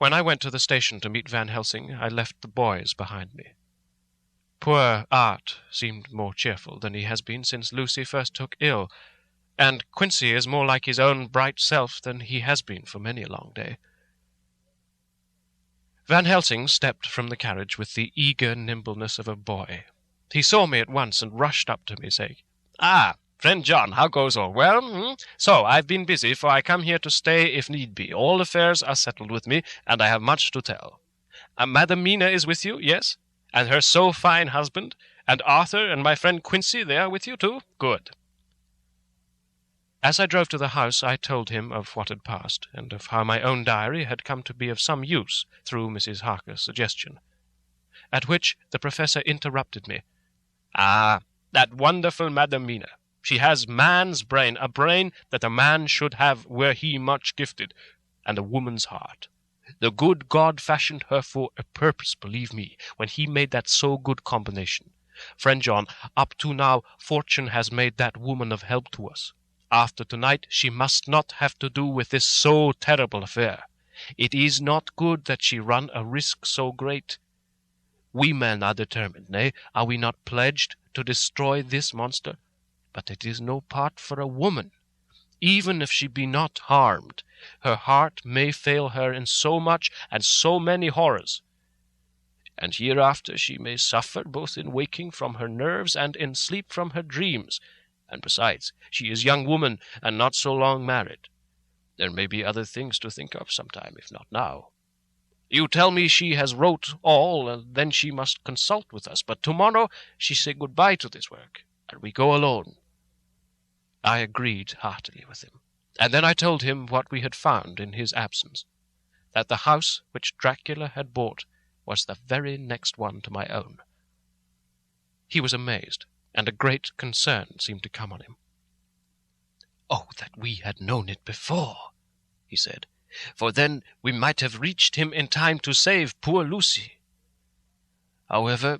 When I went to the station to meet Van Helsing, I left the boys behind me. Poor Art seemed more cheerful than he has been since Lucy first took ill, and Quincy is more like his own bright self than he has been for many a long day. Van Helsing stepped from the carriage with the eager nimbleness of a boy. He saw me at once and rushed up to me, saying, "Ah, friend John, how goes all? Well, So, I've been busy, for I come here to stay if need be. All affairs are settled with me, and I have much to tell. Madam Mina is with you, yes? And her so fine husband? And Arthur and my friend Quincy, they are with you too? Good." As I drove to the house, I told him of what had passed, and of how my own diary had come to be of some use through Mrs. Harker's suggestion. At which the Professor interrupted me. "Ah, that wonderful Madam Mina. She has man's brain, a brain that a man should have were he much gifted, and a woman's heart. The good God fashioned her for a purpose, believe me, when he made that so good combination. Friend John, up to now, fortune has made that woman of help to us. After tonight, she must not have to do with this so terrible affair. It is not good that she run a risk so great. We men are determined, nay, are we not pledged to destroy this monster? But it is no part for a woman. Even if she be not harmed, her heart may fail her in so much and so many horrors. And hereafter she may suffer both in waking from her nerves and in sleep from her dreams. And besides, she is a young woman and not so long married. There may be other things to think of sometime, if not now. You tell me she has wrote all, and then she must consult with us. But tomorrow she say goodbye to this work, and we go alone." I agreed heartily with him, and then I told him what we had found in his absence, that the house which Dracula had bought was the very next one to my own. He was amazed, and a great concern seemed to come on him. "Oh, that we had known it before," he said, "for then we might have reached him in time to save poor Lucy. However,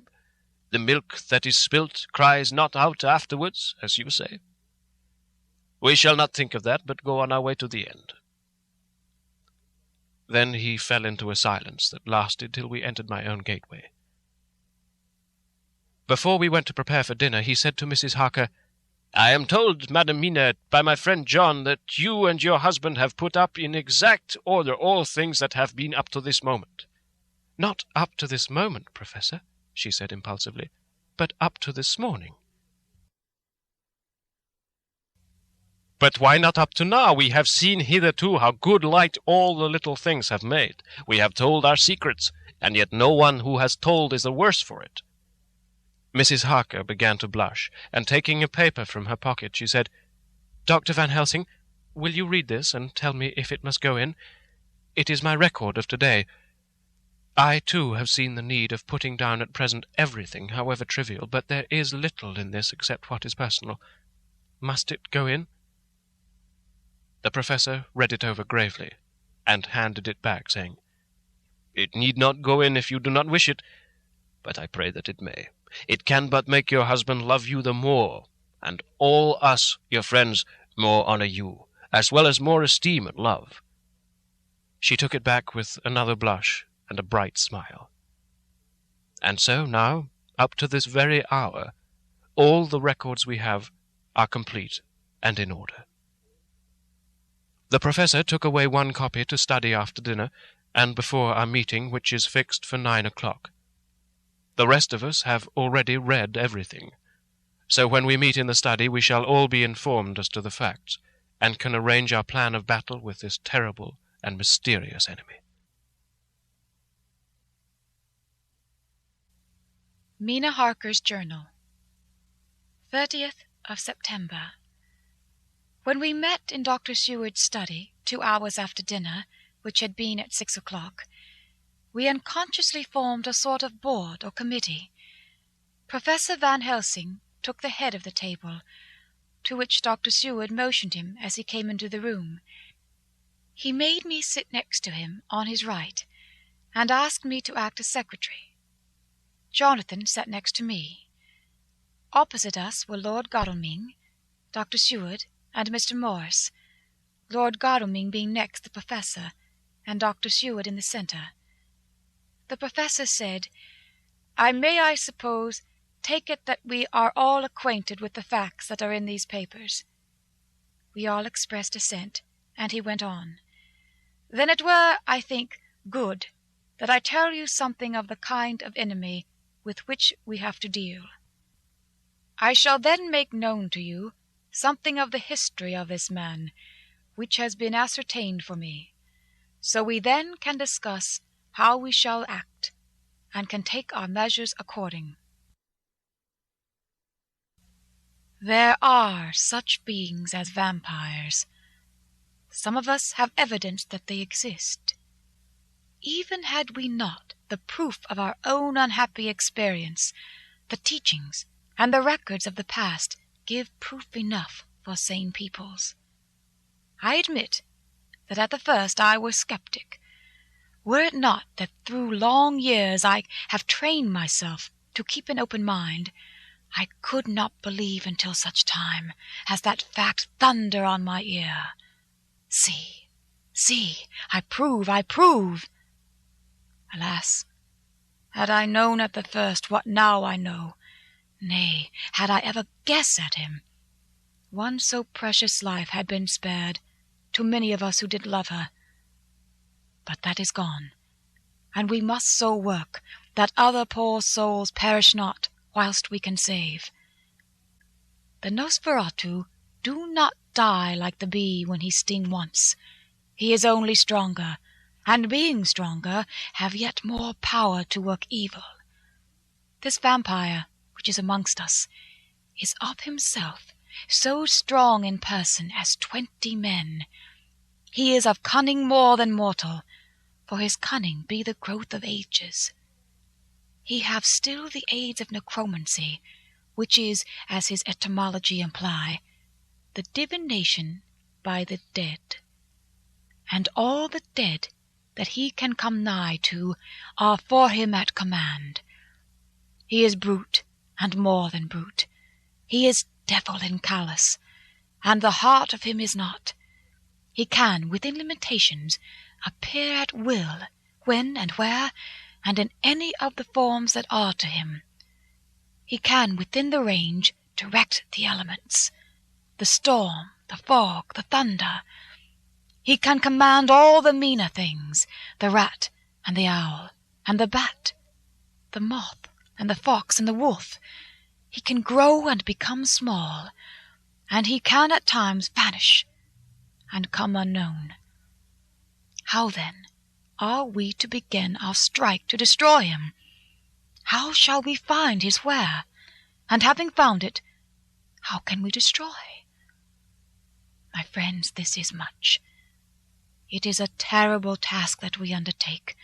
the milk that is spilt cries not out afterwards, as you say. We shall not think of that, but go on our way to the end." Then he fell into a silence that lasted till we entered my own gateway. Before we went to prepare for dinner, he said to Mrs. Harker, "I am told, Madam Mina, by my friend John, that you and your husband have put up in exact order all things that have been up to this moment." "Not up to this moment, Professor," she said impulsively, "but up to this morning." "But why not up to now? We have seen hitherto how good light all the little things have made. We have told our secrets, and yet no one who has told is the worse for it." Mrs. Harker began to blush, and taking a paper from her pocket, she said, "Dr. Van Helsing, will you read this and tell me if it must go in? It is my record of today. I, too, have seen the need of putting down at present everything, however trivial, but there is little in this except what is personal. Must it go in?" The Professor read it over gravely, and handed it back, saying, "It need not go in if you do not wish it, but I pray that it may. It can but make your husband love you the more, and all us, your friends, more honor you, as well as more esteem and love." She took it back with another blush and a bright smile. And so now, up to this very hour, all the records we have are complete and in order. The Professor took away one copy to study after dinner, and before our meeting, which is fixed for 9 o'clock. The rest of us have already read everything, so when we meet in the study we shall all be informed as to the facts, and can arrange our plan of battle with this terrible and mysterious enemy. Mina Harker's Journal, 30th of September. When we met in Dr. Seward's study 2 hours after dinner, which had been at 6 o'clock, we unconsciously formed a sort of board or committee. Professor Van Helsing took the head of the table, to which Dr. Seward motioned him as he came into the room. He made me sit next to him on his right, and asked me to act as secretary. Jonathan sat next to me. Opposite us were Lord Godalming, Dr. Seward, and Mr. Morris, Lord Godalming being next the Professor, and Dr. Seward in the centre. The professor said, I suppose, take it that we are all acquainted with the facts that are in these papers. We all expressed assent, and he went on. Then it were, I think, good that I tell you something of the kind of enemy with which we have to deal. I shall then make known to you something of the history of this man, which has been ascertained for me, so we then can discuss how we shall act, and can take our measures according. There are such beings as vampires. Some of us have evidence that they exist. Even had we not the proof of our own unhappy experience, the teachings and the records of the past give proof enough for sane peoples. I admit that at the first I was skeptic, were it not that through long years I have trained myself to keep an open mind. I could not believe until such time as that fact thunder on my ear. See, I prove. Alas, had I known at the first what now I know, nay, had I ever guessed at him, one so precious life had been spared to many of us who did love her. But that is gone, and we must so work that other poor souls perish not whilst we can save. The Nosferatu do not die like the bee when he sting once. He is only stronger, and being stronger, have yet more power to work evil. This vampire, which is amongst us, is of himself so strong in person as 20 men. He is of cunning more than mortal, for his cunning be the growth of ages. He have still the aids of necromancy, which is, as his etymology imply, the divination by the dead. And all the dead that he can come nigh to are for him at command. He is brute, and more than brute. He is devil in callous, and the heart of him is not. He can, within limitations, appear at will, when and where, and in any of the forms that are to him. He can, within the range, direct the elements, the storm, the fog, the thunder. He can command all the meaner things, the rat and the owl, and the bat, the moth and the fox and the wolf. He can grow and become small, and he can at times vanish and come unknown. How then are we to begin our strike to destroy him? How shall we find his where? And having found it, how can we destroy? My friends, this is much. It is a terrible task that we undertake,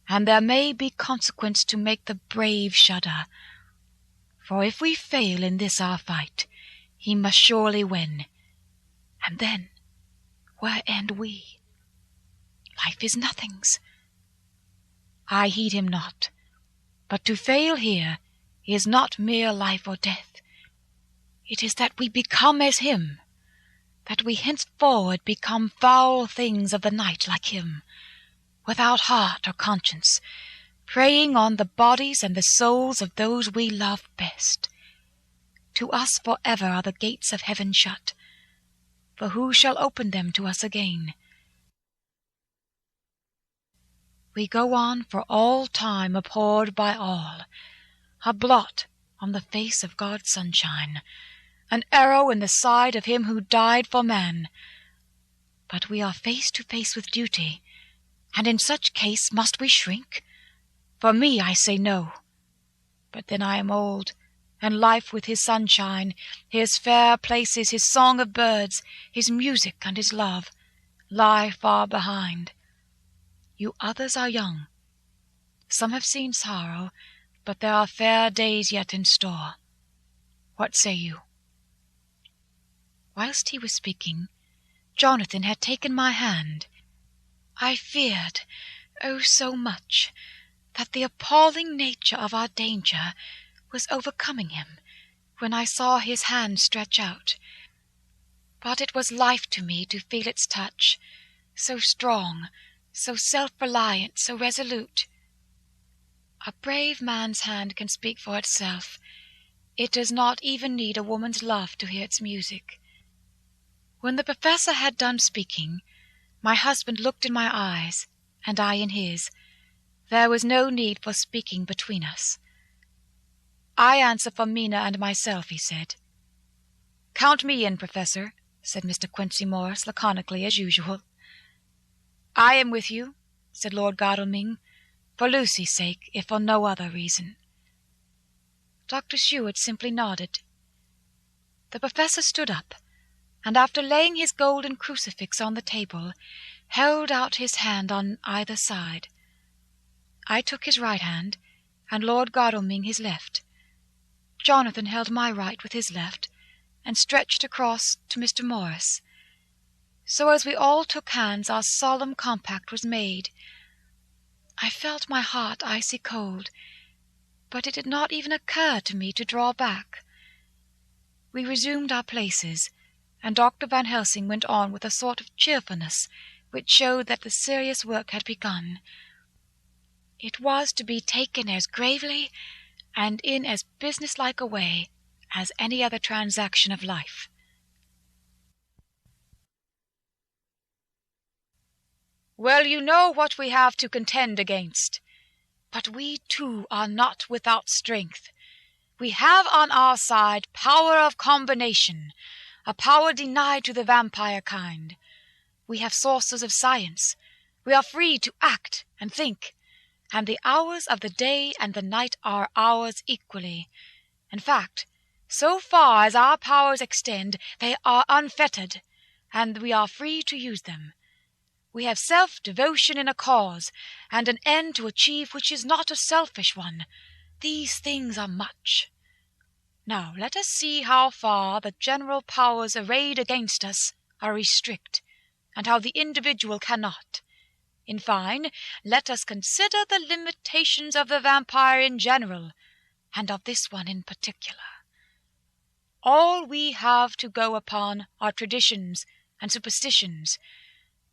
and there may be consequence to make the brave shudder. For if we fail in this our fight, he must surely win. And then, where end we? Life is nothing's. I heed him not, but to fail here is not mere life or death. It is that we become as him, that we henceforward become foul things of the night like him, without heart or conscience, preying on the bodies and the souls of those we love best. To us forever are the gates of heaven shut, for who shall open them to us again? We go on for all time abhorred by all, a blot on the face of God's sunshine, an arrow in the side of him who died for man. But we are face to face with duty, and in such case must we shrink? For me, I say no. But then I am old, and life with his sunshine, his fair places, his song of birds, his music and his love, lie far behind. You others are young. Some have seen sorrow, but there are fair days yet in store. What say you? Whilst he was speaking, Jonathan had taken my hand. I feared, oh so much, that the appalling nature of our danger was overcoming him when I saw his hand stretch out. But it was life to me to feel its touch, so strong, so self-reliant, so resolute. A brave man's hand can speak for itself. It does not even need a woman's love to hear its music. When the professor had done speaking, my husband looked in my eyes, and I in his. There was no need for speaking between us. "I answer for Mina and myself," he said. "Count me in, Professor," said Mr. Quincy Morris, laconically as usual. "I am with you," said Lord Godalming, "for Lucy's sake, if for no other reason." Dr. Seward simply nodded. The professor stood up, and after laying his golden crucifix on the table, held out his hand on either side. I took his right hand, and Lord Godalming his left. Jonathan held my right with his left, and stretched across to Mr. Morris. So as we all took hands, our solemn compact was made. I felt my heart icy cold, but it did not even occur to me to draw back. We resumed our places, and Dr. Van Helsing went on with a sort of cheerfulness which showed that the serious work had begun. It was to be taken as gravely and in as businesslike a way as any other transaction of life. "Well, you know what we have to contend against. But we, too, are not without strength. We have on our side power of combination, a power denied to the vampire kind. We have sources of science. We are free to act and think, and the hours of the day and the night are ours equally. In fact, so far as our powers extend, they are unfettered, and we are free to use them. We have self-devotion in a cause, and an end to achieve which is not a selfish one. These things are much. Now let us see how far the general powers arrayed against us are restrict, and how the individual cannot. In fine, let us consider the limitations of the vampire in general, and of this one in particular. All we have to go upon are traditions and superstitions.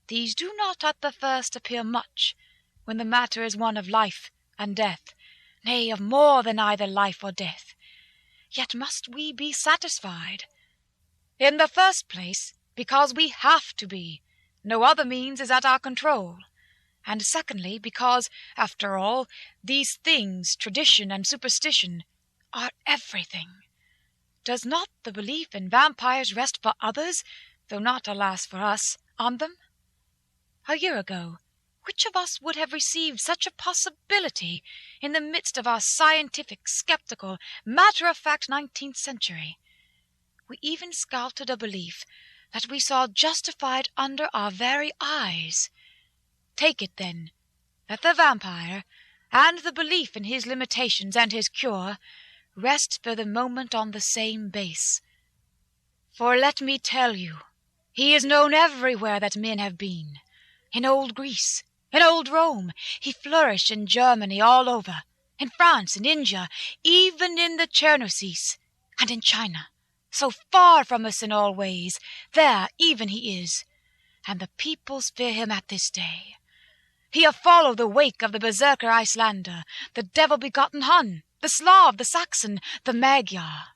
These do not at the first appear much, when the matter is one of life and death, nay, of more than either life or death. Yet must we be satisfied? In the first place, because we have to be. No other means is at our control. And secondly, because, after all, these things, tradition and superstition, are everything. Does not the belief in vampires rest for others, though not, alas, for us, on them? A year ago, which of us would have received such a possibility in the midst of our scientific, skeptical, matter-of-fact 19th century? We even scouted a belief that we saw justified under our very eyes. Take it, then, that the vampire, and the belief in his limitations and his cure, rest for the moment on the same base. For let me tell you, he is known everywhere that men have been. In old Greece, in old Rome, he flourished in Germany all over, in France, in India, even in the Chernobyls, and in China. So far from us in all ways, there even he is, and the peoples fear him at this day. He have followed the wake of the berserker Icelander, the devil-begotten Hun, the Slav, the Saxon, the Magyar.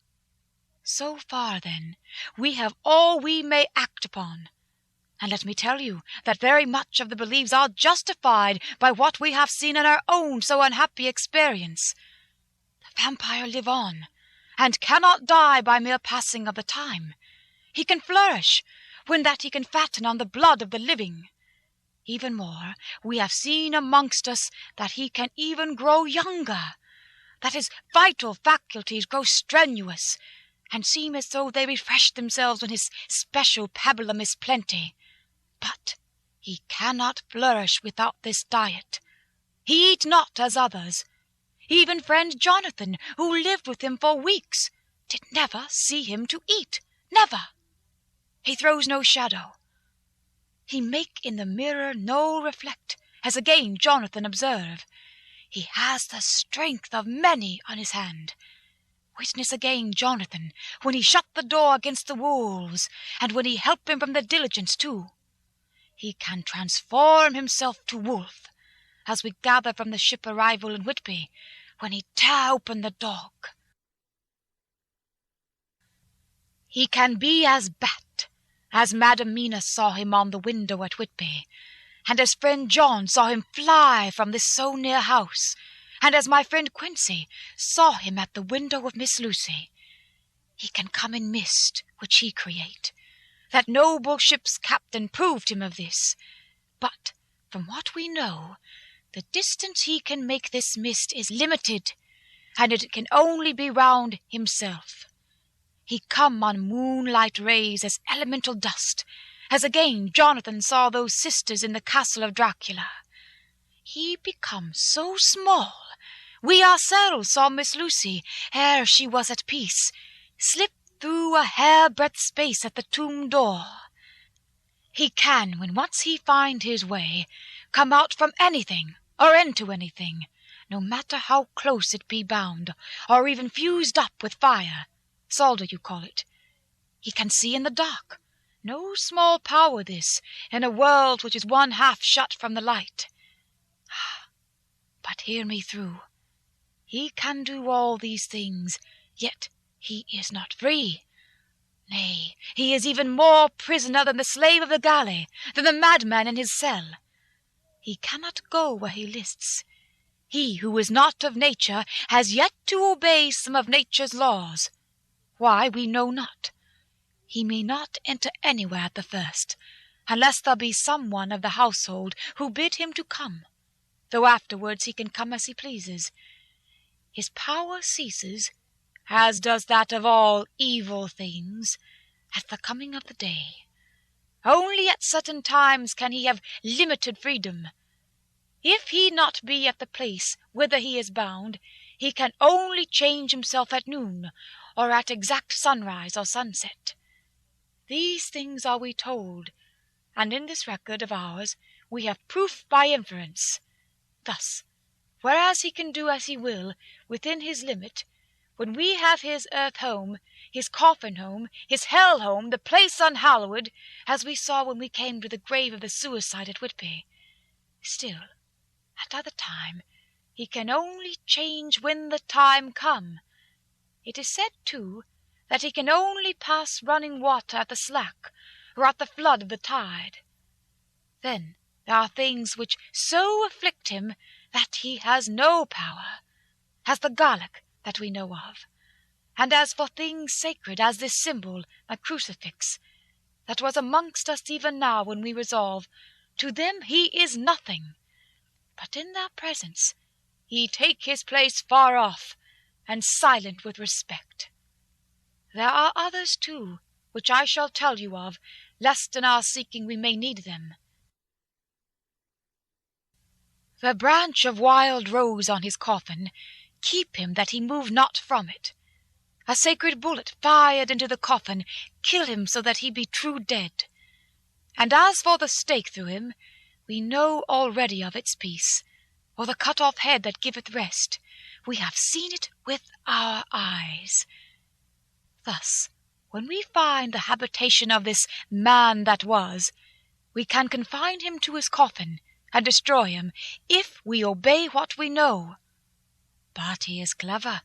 So far, then, we have all we may act upon. And let me tell you that very much of the beliefs are justified by what we have seen in our own so unhappy experience. The vampire live on, and cannot die by mere passing of the time. He can flourish, when that he can fatten on the blood of the living. Even more, we have seen amongst us that he can even grow younger, that his vital faculties grow strenuous, and seem as though they refresh themselves when his special pabulum is plenty. But he cannot flourish without this diet. He eat not as others. Even friend Jonathan, who lived with him for weeks, did never see him to eat, never. He throws no shadow. He make in the mirror no reflect, as again Jonathan observe. He has the strength of many on his hand. Witness again Jonathan, when he shut the door against the wolves, and when he helped him from the diligence too. he can transform himself to wolf, as we gather from the ship arrival in Whitby, when he tear open the dog. He can be as bat, as Madam Mina saw him on the window at Whitby, and as friend John saw him fly from this so near house, and as my friend Quincy saw him at the window of Miss Lucy. He can come in mist, which he create. That noble ship's captain proved him of this. But, from what we know, the distance he can make this mist is limited, and it can only be round himself. He come on moonlight rays as elemental dust, as again Jonathan saw those sisters in the castle of Dracula. He becomes so small, we ourselves saw Miss Lucy, ere she was at peace, slip through a hair-breadth space at the tomb door. He can, when once he find his way, come out from anything, or into anything, no matter how close it be bound, or even fused up with fire. Solder, you call it. He can see in the dark. No small power this, in a world which is one half shut from the light. But hear me through. He can do all these things, yet he is not free. Nay, he is even more prisoner than the slave of the galley, than the madman in his cell. He cannot go where he lists. He who is not of nature has yet to obey some of nature's laws. Why, we know not. He may not enter anywhere at the first, unless there be some one of the household who bid him to come, though afterwards he can come as he pleases. His power ceases, as does that of all evil things, at the coming of the day. Only at certain times can he have limited freedom. If he not be at the place whither he is bound, he can only change himself at noon, or at exact sunrise or sunset. These things are we told, and in this record of ours we have proof by inference. Thus, whereas he can do as he will, within his limit, when we have his earth home, his coffin home, his hell home, the place unhallowed, as we saw when we came to the grave of the suicide at Whitby, still, at other time, he can only change when the time come. It is said, too, that he can only pass running water at the slack, or at the flood of the tide. Then there are things which so afflict him that he has no power, as the garlic that we know of, and as for things sacred as this symbol, a crucifix, that was amongst us even now when we resolve, to them he is nothing, but in their presence he take his place far off, and silent with respect. There are others, too, which I shall tell you of, lest in our seeking we may need them. The branch of wild rose on his coffin, keep him that he move not from it. A sacred bullet fired into the coffin, kill him so that he be true dead. And as for the stake through him, we know already of its peace, or the cut-off head that giveth rest. We have seen it with our eyes. Thus, when we find the habitation of this man that was, we can confine him to his coffin, and destroy him, if we obey what we know. But he is clever.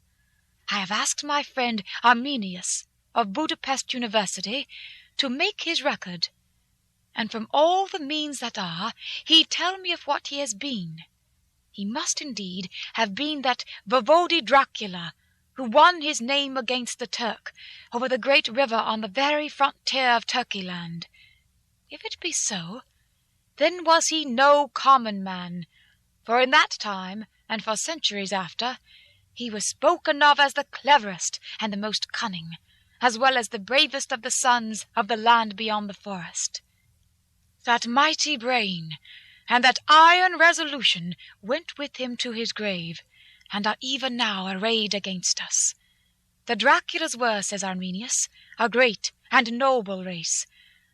I have asked my friend Arminius, of Budapest University, to make his record, and from all the means that are, he tell me of what he has been. He must indeed have been that Voivode Dracula, who won his name against the Turk, over the great river on the very frontier of Turkeyland. If it be so, then was he no common man, for in that time, and for centuries after, he was spoken of as the cleverest and the most cunning, as well as the bravest of the sons of the land beyond the forest. That mighty brain and that iron resolution went with him to his grave, and are even now arrayed against us. The Draculas were, says Arminius, a great and noble race,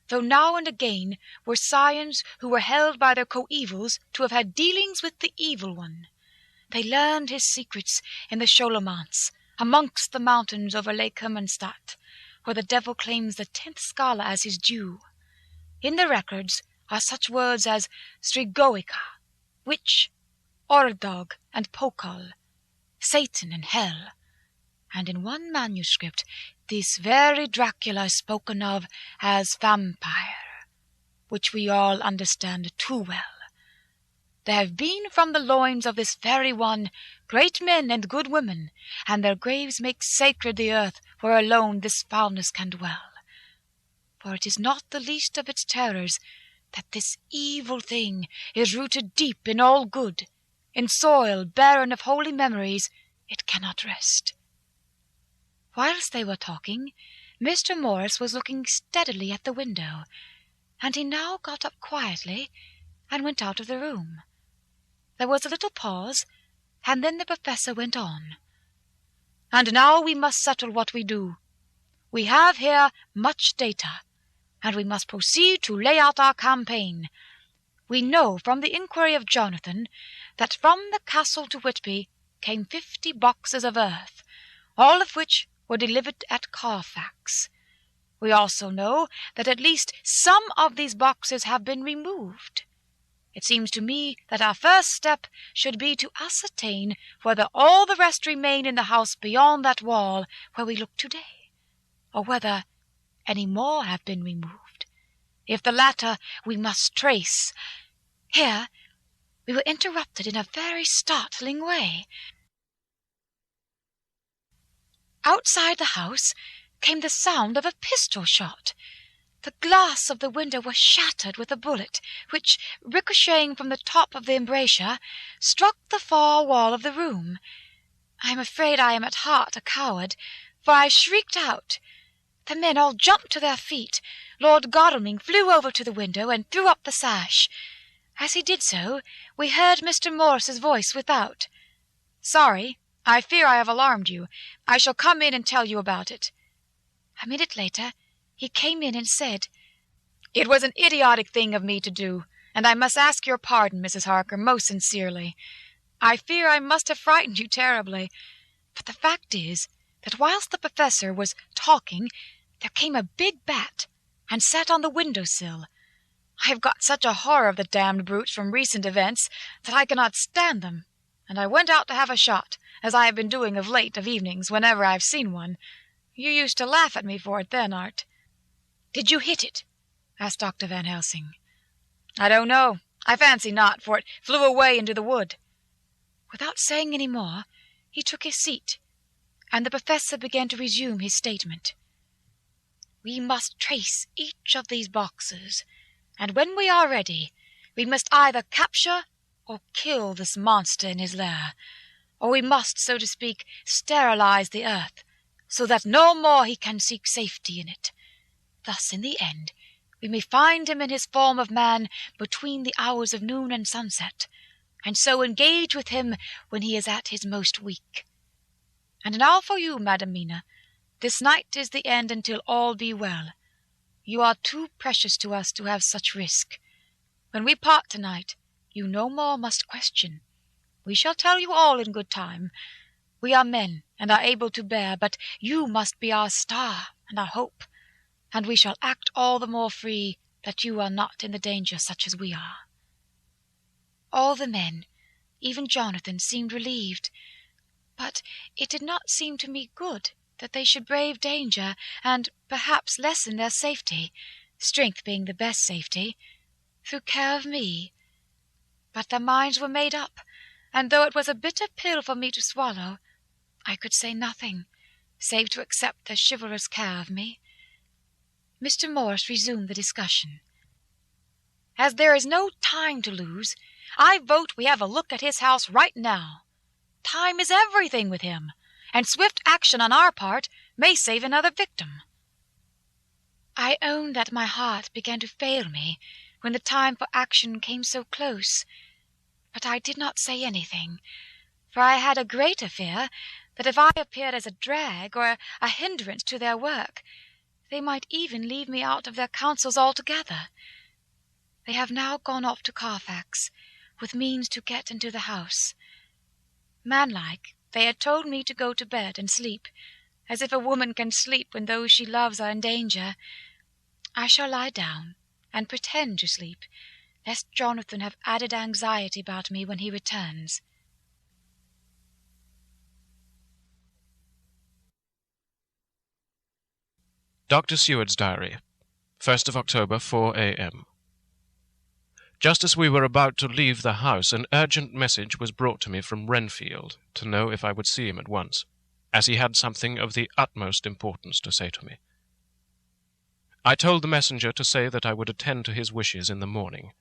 though now and again were scions who were held by their coevals to have had dealings with the evil one. They learned his secrets in the Scholomance, amongst the mountains over Lake Hermannstadt, where the devil claims the 10th Scala as his due. In the records are such words as strigoica, witch, ordog, and pokal, Satan and hell, and in one manuscript this very Dracula is spoken of as vampire, which we all understand too well. There have been from the loins of this very one great men and good women, and their graves make sacred the earth where alone this foulness can dwell. For it is not the least of its terrors that this evil thing is rooted deep in all good. In soil barren of holy memories it cannot rest. Whilst they were talking, Mr. Morris was looking steadily at the window, and he now got up quietly and went out of the room. There was a little pause, and then the Professor went on. "And now we must settle what we do. We have here much data, and we must proceed to lay out our campaign. We know from the inquiry of Jonathan that from the castle to Whitby came 50 boxes of earth, all of which were delivered at Carfax. We also know that at least some of these boxes have been removed. It seems to me that our first step should be to ascertain whether all the rest remain in the house beyond that wall where we look today, or whether any more have been removed. If the latter, we must trace." Here we were interrupted in a very startling way. Outside the house came the sound of a pistol shot. The glass of the window was shattered with a bullet, which, ricocheting from the top of the embrasure, struck the far wall of the room. I am afraid I am at heart a coward, for I shrieked out. The men all jumped to their feet. Lord Godalming flew over to the window and threw up the sash. As he did so, we heard Mr. Morris's voice without. "Sorry, I fear I have alarmed you. I shall come in and tell you about it." A minute later he came in and said, "It was an idiotic thing of me to do, and I must ask your pardon, Mrs. Harker, most sincerely. I fear I must have frightened you terribly. But the fact is that whilst the Professor was talking, there came a big bat and sat on the window-sill. I have got such a horror of the damned brutes from recent events that I cannot stand them, and I went out to have a shot, as I have been doing of late of evenings whenever I have seen one. You used to laugh at me for it then, Art." "Did you hit it?" asked Dr. Van Helsing. "I don't know. I fancy not, for it flew away into the wood." Without saying any more, he took his seat, and the Professor began to resume his statement. "We must trace each of these boxes, and when we are ready, we must either capture or kill this monster in his lair, or we must, so to speak, sterilize the earth, so that no more he can seek safety in it. Thus, in the end, we may find him in his form of man between the hours of noon and sunset, and so engage with him when he is at his most weak. And now for you, Madam Mina. This night is the end until all be well. You are too precious to us to have such risk. When we part tonight, you no more must question. We shall tell you all in good time. We are men, and are able to bear, but you must be our star and our hope, and we shall act all the more free that you are not in the danger such as we are." All the men, even Jonathan, seemed relieved, but it did not seem to me good that they should brave danger, and perhaps lessen their safety, strength being the best safety, through care of me. But their minds were made up, and though it was a bitter pill for me to swallow, I could say nothing, save to accept their chivalrous care of me. Mr. Morris resumed the discussion. "As there is no time to lose, I vote we have a look at his house right now. Time is everything with him, and swift action on our part may save another victim." I own that my heart began to fail me when the time for action came so close, but I did not say anything, for I had a greater fear that if I appeared as a drag or a hindrance to their work, they might even leave me out of their counsels altogether. They have now gone off to Carfax, with means to get into the house. Manlike, they had told me to go to bed and sleep, as if a woman can sleep when those she loves are in danger. I shall lie down, and pretend to sleep, lest Jonathan have added anxiety about me when he returns. Dr. Seward's Diary, 1st of October, 4 a.m. Just as we were about to leave the house, an urgent message was brought to me from Renfield to know if I would see him at once, as he had something of the utmost importance to say to me. I told the messenger to say that I would attend to his wishes in the morning.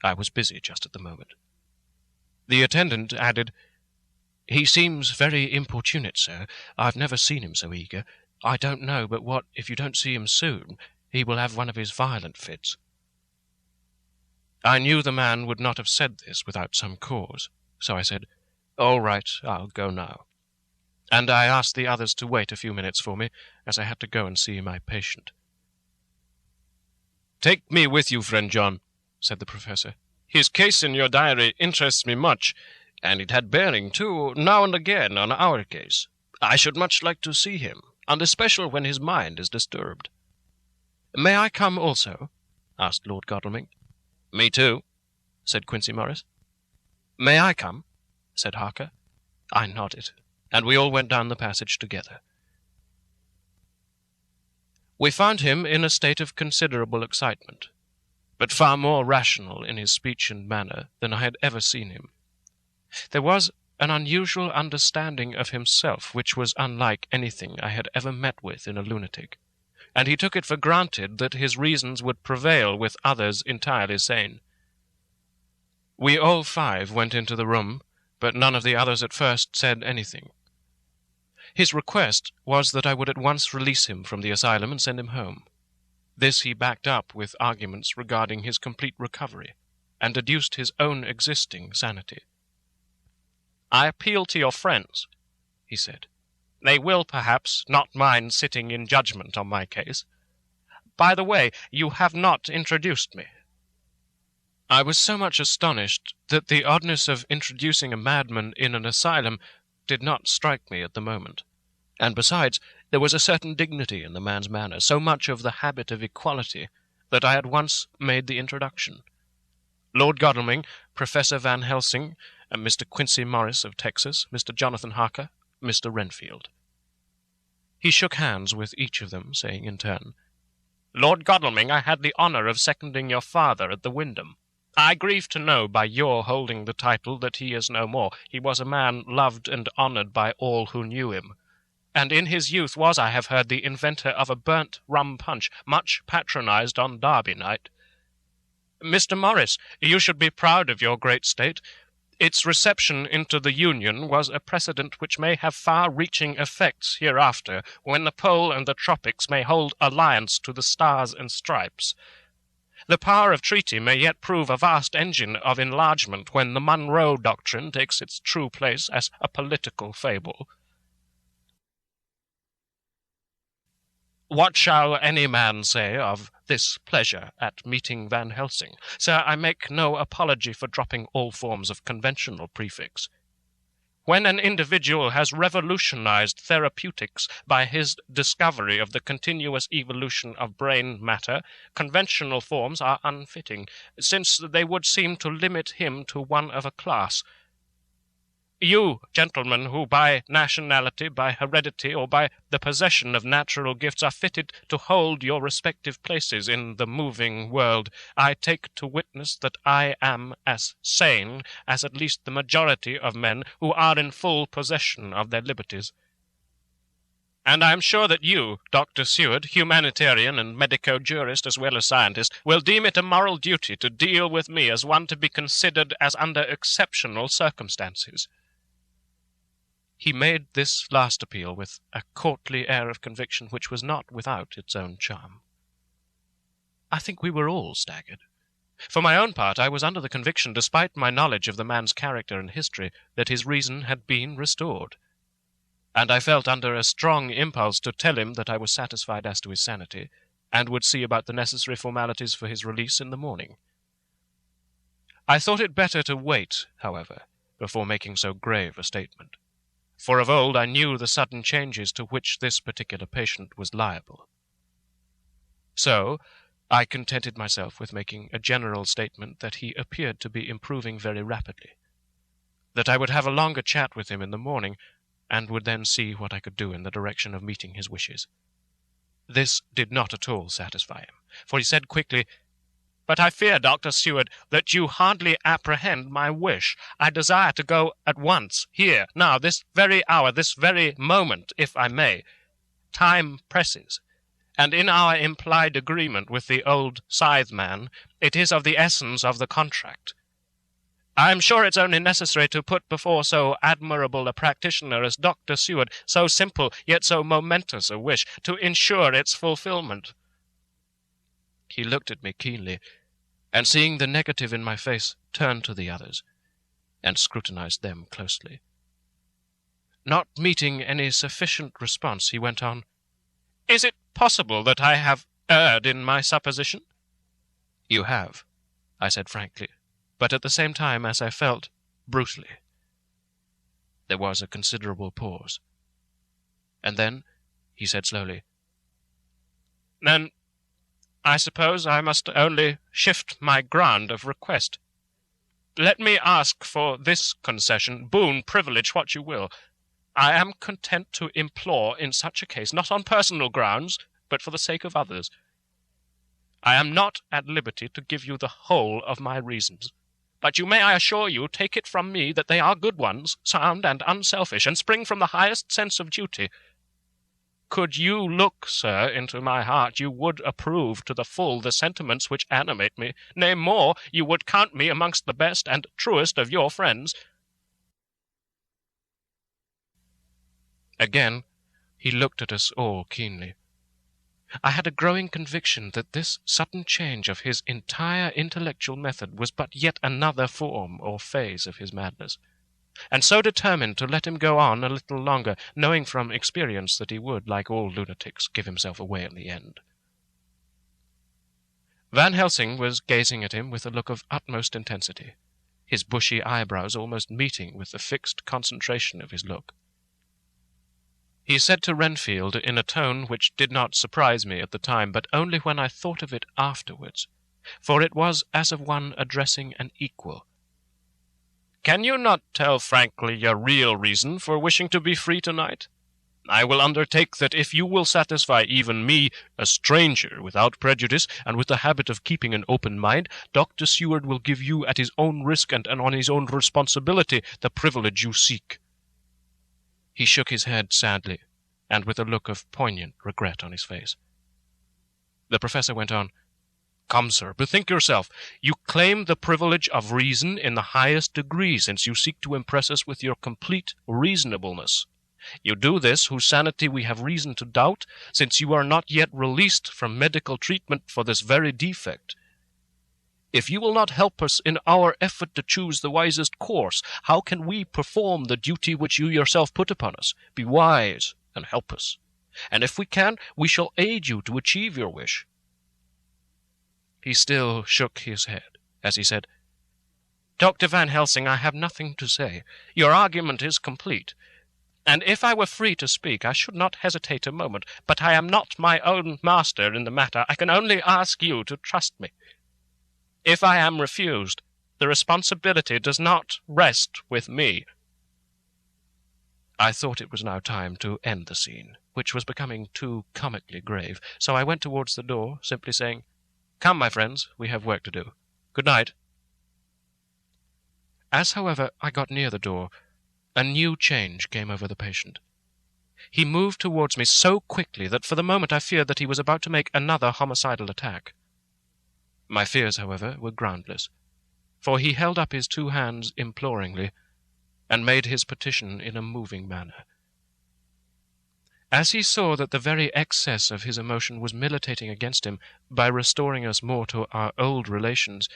I was busy just at the moment. The attendant added, "He seems very importunate, sir. I've never seen him so eager. I don't know but what, if you don't see him soon, he will have one of his violent fits." I knew the man would not have said this without some cause, so I said, "All right, I'll go now." And I asked the others to wait a few minutes for me, as I had to go and see my patient. "Take me with you, friend John," said the professor. "His case in your diary interests me much, and it had bearing, too, now and again on our case. I should much like to see him, and especially when his mind is disturbed." "May I come also?" asked Lord Godalming. "Me too," said Quincy Morris. "May I come?" said Harker. I nodded, and we all went down the passage together. We found him in a state of considerable excitement, but far more rational in his speech and manner than I had ever seen him. There was an unusual understanding of himself which was unlike anything I had ever met with in a lunatic, and he took it for granted that his reasons would prevail with others entirely sane. We all five went into the room, but none of the others at first said anything. His request was that I would at once release him from the asylum and send him home. This he backed up with arguments regarding his complete recovery, and deduced his own existing sanity. "I appeal to your friends," he said. "They will, perhaps, not mind sitting in judgment on my case. By the way, you have not introduced me." I was so much astonished that the oddness of introducing a madman in an asylum did not strike me at the moment, and besides, there was a certain dignity in the man's manner, so much of the habit of equality, that I at once made the introduction. Lord Godalming, Professor Van Helsing, Mr. Quincy Morris of Texas, Mr. Jonathan Harker, Mr. Renfield. He shook hands with each of them, saying in turn, "Lord Godalming, I had the honour of seconding your father at the Wyndham. I grieve to know by your holding the title that he is no more. He was a man loved and honoured by all who knew him, and in his youth was, I have heard, the inventor of a burnt rum punch, much patronized on Derby night. Mr. Morris, you should be proud of your great state. Its reception into the Union was a precedent which may have far-reaching effects hereafter, when the pole and the tropics may hold alliance to the stars and stripes. The power of treaty may yet prove a vast engine of enlargement when the Monroe Doctrine takes its true place as a political fable. What shall any man say of this pleasure at meeting Van Helsing? Sir, I make no apology for dropping all forms of conventional prefix. When an individual has revolutionized therapeutics by his discovery of the continuous evolution of brain matter, conventional forms are unfitting, since they would seem to limit him to one of a class. You, gentlemen, who by nationality, by heredity, or by the possession of natural gifts are fitted to hold your respective places in the moving world, I take to witness that I am as sane as at least the majority of men who are in full possession of their liberties. And I am sure that you, Dr. Seward, humanitarian and medico-jurist as well as scientist, will deem it a moral duty to deal with me as one to be considered as under exceptional circumstances. He made this last appeal with a courtly air of conviction which was not without its own charm. I think we were all staggered. For my own part, I was under the conviction, despite my knowledge of the man's character and history, that his reason had been restored, and I felt under a strong impulse to tell him that I was satisfied as to his sanity, and would see about the necessary formalities for his release in the morning. I thought it better to wait, however, before making so grave a statement, for of old I knew the sudden changes to which this particular patient was liable. So, I contented myself with making a general statement that he appeared to be improving very rapidly, that I would have a longer chat with him in the morning, and would then see what I could do in the direction of meeting his wishes. This did not at all satisfy him, for he said quickly, "But I fear, Dr. Seward, that you hardly apprehend my wish. I desire to go at once, here, now, this very hour, this very moment, if I may. Time presses, and in our implied agreement with the old scytheman, it is of the essence of the contract. I am sure it's only necessary to put before so admirable a practitioner as Dr. Seward so simple yet so momentous a wish, to ensure its fulfilment." He looked at me keenly, and seeing the negative in my face, turned to the others, and scrutinized them closely. Not meeting any sufficient response, he went on, "Is it possible that I have erred in my supposition?" "You have," I said frankly, but at the same time, as I felt, brutally. There was a considerable pause. And then he said slowly, "Then I suppose I must only shift my ground of request. Let me ask for this concession, boon, privilege, what you will. I am content to implore in such a case, not on personal grounds, but for the sake of others. I am not at liberty to give you the whole of my reasons, but you may, I assure you, take it from me that they are good ones, sound and unselfish, and spring from the highest sense of duty. Could you look, sir, into my heart, you would approve to the full the sentiments which animate me. Nay, more, you would count me amongst the best and truest of your friends." Again he looked at us all keenly. I had a growing conviction that this sudden change of his entire intellectual method was but yet another form or phase of his madness, and so determined to let him go on a little longer, knowing from experience that he would, like all lunatics, give himself away in the end. Van Helsing was gazing at him with a look of utmost intensity, his bushy eyebrows almost meeting with the fixed concentration of his look. He said to Renfield in a tone which did not surprise me at the time, but only when I thought of it afterwards, for it was as of one addressing an equal, "Can you not tell frankly your real reason for wishing to be free tonight? I will undertake that if you will satisfy even me, a stranger, without prejudice, and with the habit of keeping an open mind, Dr. Seward will give you at his own risk and on his own responsibility the privilege you seek." He shook his head sadly, and with a look of poignant regret on his face. The professor went on, "Come, sir, bethink yourself. You claim the privilege of reason in the highest degree, since you seek to impress us with your complete reasonableness. You do this, whose sanity we have reason to doubt, since you are not yet released from medical treatment for this very defect. If you will not help us in our effort to choose the wisest course, how can we perform the duty which you yourself put upon us? Be wise and help us, and if we can, we shall aid you to achieve your wish." He still shook his head, as he said, "Dr. Van Helsing, I have nothing to say. Your argument is complete, and if I were free to speak, I should not hesitate a moment. But I am not my own master in the matter. I can only ask you to trust me. If I am refused, the responsibility does not rest with me." I thought it was now time to end the scene, which was becoming too comically grave, so I went towards the door, simply saying, "Come, my friends, we have work to do. Good night." As, however, I got near the door, a new change came over the patient. He moved towards me so quickly that for the moment I feared that he was about to make another homicidal attack. My fears, however, were groundless, for he held up his two hands imploringly, and made his petition in a moving manner. As he saw that the very excess of his emotion was militating against him by restoring us more to our old relations,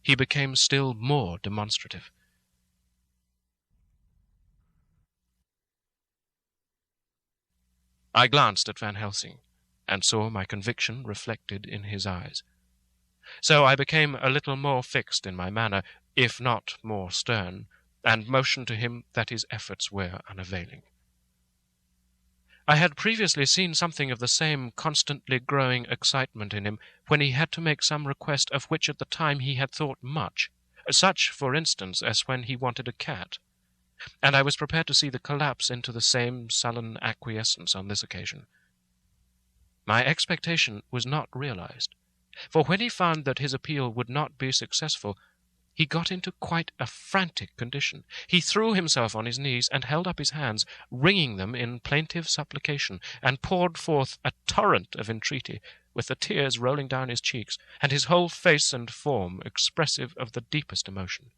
he became still more demonstrative. I glanced at Van Helsing, and saw my conviction reflected in his eyes. So I became a little more fixed in my manner, if not more stern, and motioned to him that his efforts were unavailing. I had previously seen something of the same constantly growing excitement in him when he had to make some request of which at the time he had thought much, such, for instance, as when he wanted a cat, and I was prepared to see the collapse into the same sullen acquiescence on this occasion. My expectation was not realized, for when he found that his appeal would not be successful, he got into quite a frantic condition. He threw himself on his knees and held up his hands, wringing them in plaintive supplication, and poured forth a torrent of entreaty, with the tears rolling down his cheeks, and his whole face and form expressive of the deepest emotion.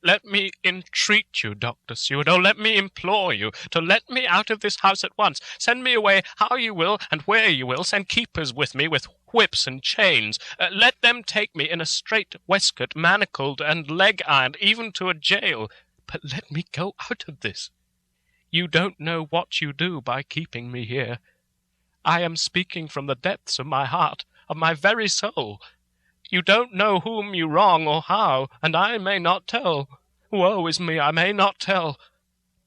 "Let me entreat you, Dr. Seward, oh, let me implore you to let me out of this house at once. Send me away how you will and where you will. Send keepers with me with whips and chains. Let them take me in a strait waistcoat, manacled and leg-ironed, even to a jail. But let me go out of this. You don't know what you do by keeping me here. I am speaking from the depths of my heart, of my very soul. You don't know whom you wrong or how, and I may not tell. Woe is me, I may not tell.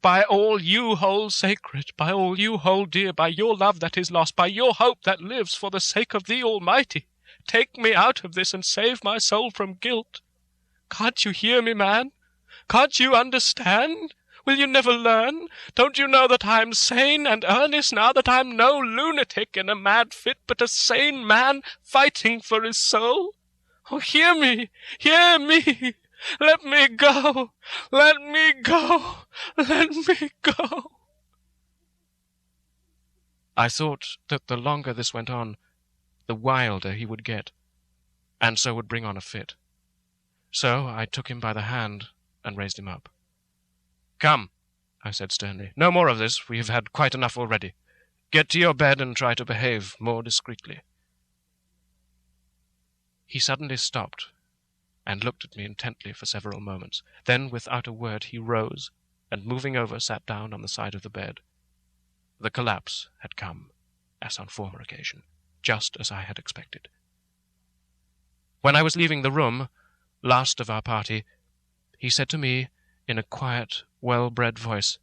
By all you hold sacred, by all you hold dear, by your love that is lost, by your hope that lives, for the sake of the Almighty, take me out of this and save my soul from guilt. Can't you hear me, man? Can't you understand? Will you never learn? Don't you know that I am sane and earnest now, that I am no lunatic in a mad fit, but a sane man fighting for his soul? Oh, hear me! Hear me! Let me go! Let me go! Let me go! I thought that the longer this went on, the wilder he would get, and so would bring on a fit. So I took him by the hand and raised him up. "Come," I said sternly. "No more of this. We have had quite enough already. Get to your bed and try to behave more discreetly." He suddenly stopped and looked at me intently for several moments. Then, without a word, he rose, and moving over, sat down on the side of the bed. The collapse had come, as on former occasion, just as I had expected. When I was leaving the room, last of our party, he said to me, in a quiet, well-bred voice,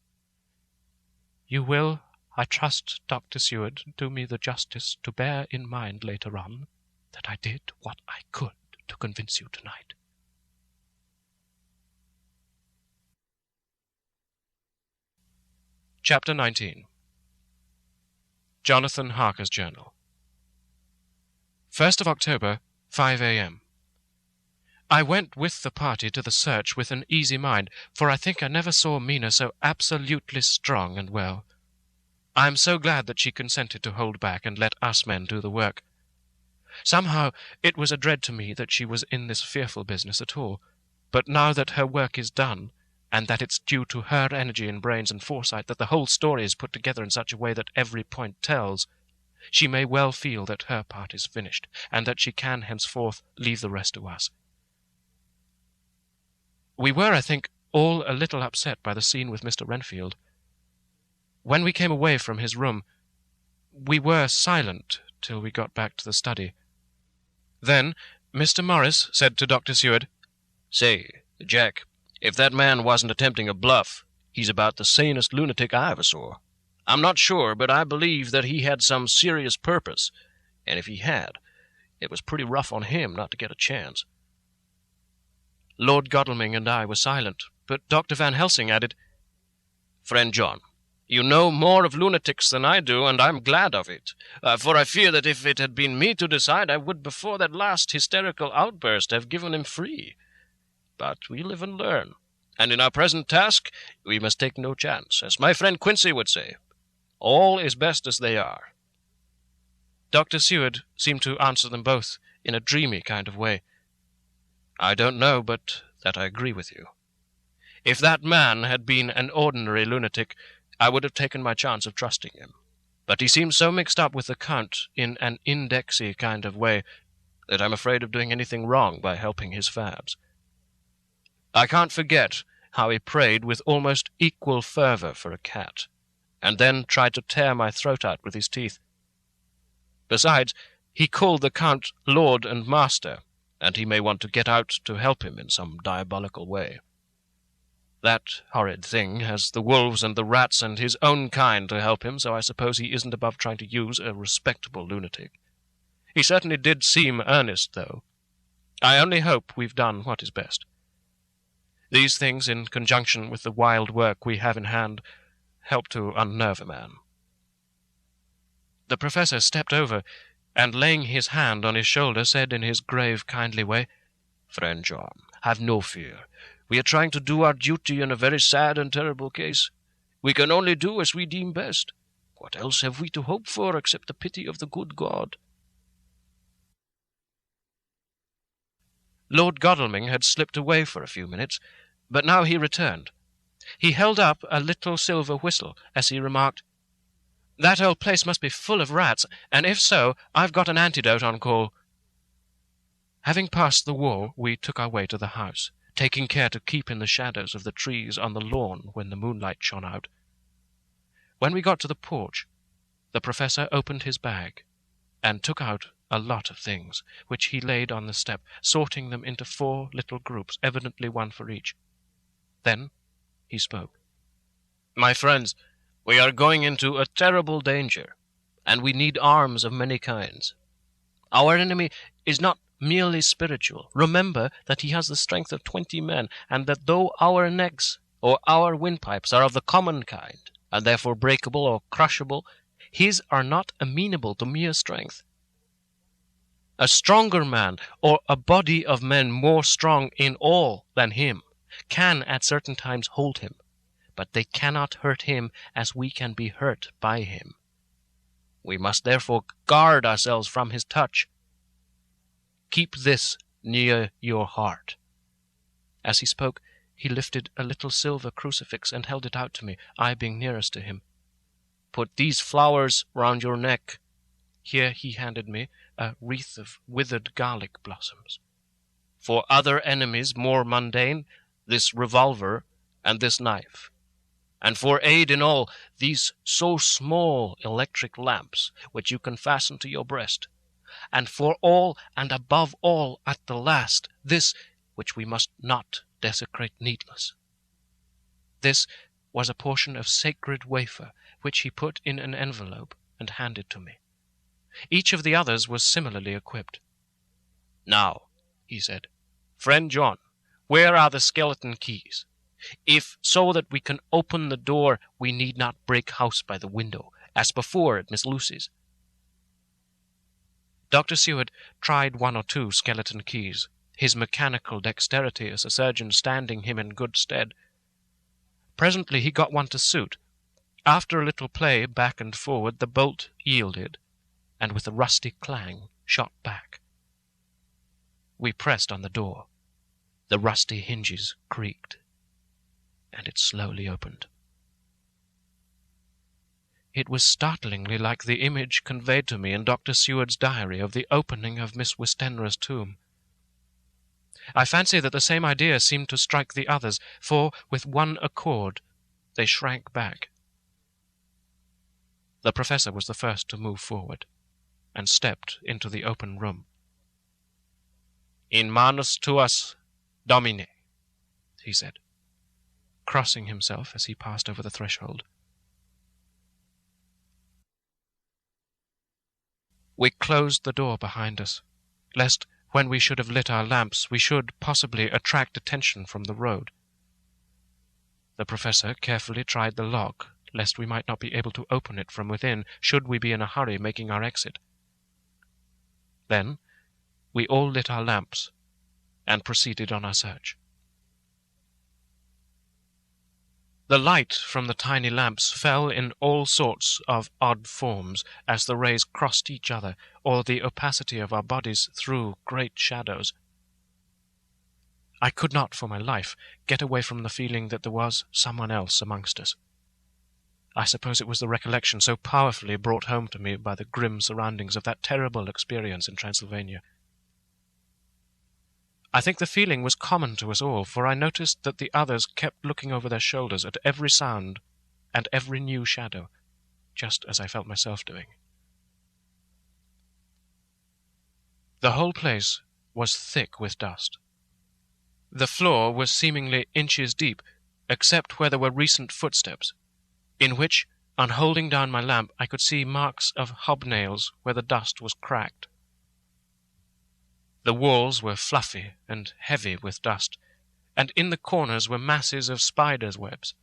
"You will, I trust, Dr. Seward, do me the justice to bear in mind later on that I did what I could to convince you tonight." Chapter 19. Jonathan Harker's Journal. 1st of October, 5 a.m. I went with the party to the search with an easy mind, for I think I never saw Mina so absolutely strong and well. I am so glad that she consented to hold back and let us men do the work. Somehow it was a dread to me that she was in this fearful business at all, but now that her work is done, and that it's due to her energy and brains and foresight that the whole story is put together in such a way that every point tells, she may well feel that her part is finished, and that she can henceforth leave the rest to us. We were, I think, all a little upset by the scene with Mr. Renfield. When we came away from his room, we were silent till we got back to the study. Then Mr. Morris said to Dr. Seward, "Say, Jack, if that man wasn't attempting a bluff, he's about the sanest lunatic I ever saw. I'm not sure, but I believe that he had some serious purpose, and if he had, it was pretty rough on him not to get a chance." Lord Godalming and I were silent, but Dr. Van Helsing added, "Friend John, you know more of lunatics than I do, and I'm glad of it, for I fear that if it had been me to decide, I would before that last hysterical outburst have given him free. But we live and learn, and in our present task we must take no chance, as my friend Quincy would say. All is best as they are." Dr. Seward seemed to answer them both in a dreamy kind of way. "I don't know but that I agree with you. If that man had been an ordinary lunatic, I would have taken my chance of trusting him. But he seems so mixed up with the Count in an indexy kind of way that I'm afraid of doing anything wrong by helping his fabs. I can't forget how he prayed with almost equal fervour for a cat, and then tried to tear my throat out with his teeth. Besides, he called the Count Lord and Master, and he may want to get out to help him in some diabolical way. That horrid thing has the wolves and the rats and his own kind to help him, so I suppose he isn't above trying to use a respectable lunatic. He certainly did seem earnest, though. I only hope we've done what is best. These things, in conjunction with the wild work we have in hand, help to unnerve a man." The professor stepped over, and laying his hand on his shoulder, said in his grave, kindly way, "Friend John, have no fear. We are trying to do our duty in a very sad and terrible case. We can only do as we deem best. What else have we to hope for except the pity of the good God?" Lord Godalming had slipped away for a few minutes, but now he returned. He held up a little silver whistle as he remarked, "That old place must be full of rats, and if so, I've got an antidote on call." Having passed the wall, we took our way to the house, taking care to keep in the shadows of the trees on the lawn when the moonlight shone out. When we got to the porch, the professor opened his bag and took out a lot of things, which he laid on the step, sorting them into 4 little groups, evidently one for each. Then he spoke. "My friends, we are going into a terrible danger, and we need arms of many kinds. Our enemy is not merely spiritual. Remember that he has the strength of 20 men, and that though our necks or our windpipes are of the common kind, and therefore breakable or crushable, his are not amenable to mere strength. A stronger man, or a body of men more strong in all than him, can at certain times hold him, but they cannot hurt him as we can be hurt by him. We must therefore guard ourselves from his touch. Keep this near your heart." As he spoke, he lifted a little silver crucifix and held it out to me, I being nearest to him. "Put these flowers round your neck." Here he handed me a wreath of withered garlic blossoms. "For other enemies more mundane, this revolver and this knife. And for aid in all, these so small electric lamps, which you can fasten to your breast. And for all, and above all, at the last, this, which we must not desecrate needless." This was a portion of sacred wafer, which he put in an envelope and handed to me. Each of the others was similarly equipped. "Now," he said, "Friend John, where are the skeleton keys? If so that we can open the door, we need not break house by the window, as before at Miss Lucy's." Dr. Seward tried 1 or 2 skeleton keys, his mechanical dexterity as a surgeon standing him in good stead. Presently he got one to suit. After a little play back and forward, the bolt yielded, and with a rusty clang shot back. We pressed on the door. The rusty hinges creaked, and it slowly opened. It was startlingly like the image conveyed to me in Dr. Seward's diary of the opening of Miss Westenra's tomb. I fancy that the same idea seemed to strike the others, for, with one accord, they shrank back. The professor was the first to move forward, and stepped into the open room. "In manus tuas, Domine," he said, crossing himself as he passed over the threshold. We closed the door behind us, lest, when we should have lit our lamps, we should possibly attract attention from the road. The professor carefully tried the lock, lest we might not be able to open it from within, should we be in a hurry making our exit. Then we all lit our lamps, and proceeded on our search. The light from the tiny lamps fell in all sorts of odd forms as the rays crossed each other, or the opacity of our bodies threw great shadows. I could not, for my life, get away from the feeling that there was someone else amongst us. I suppose it was the recollection so powerfully brought home to me by the grim surroundings of that terrible experience in Transylvania. I think the feeling was common to us all, for I noticed that the others kept looking over their shoulders at every sound and every new shadow, just as I felt myself doing. The whole place was thick with dust. The floor was seemingly inches deep, except where there were recent footsteps, in which, on holding down my lamp, I could see marks of hobnails where the dust was cracked. The walls were fluffy and heavy with dust, and in the corners were masses of spiders' webs,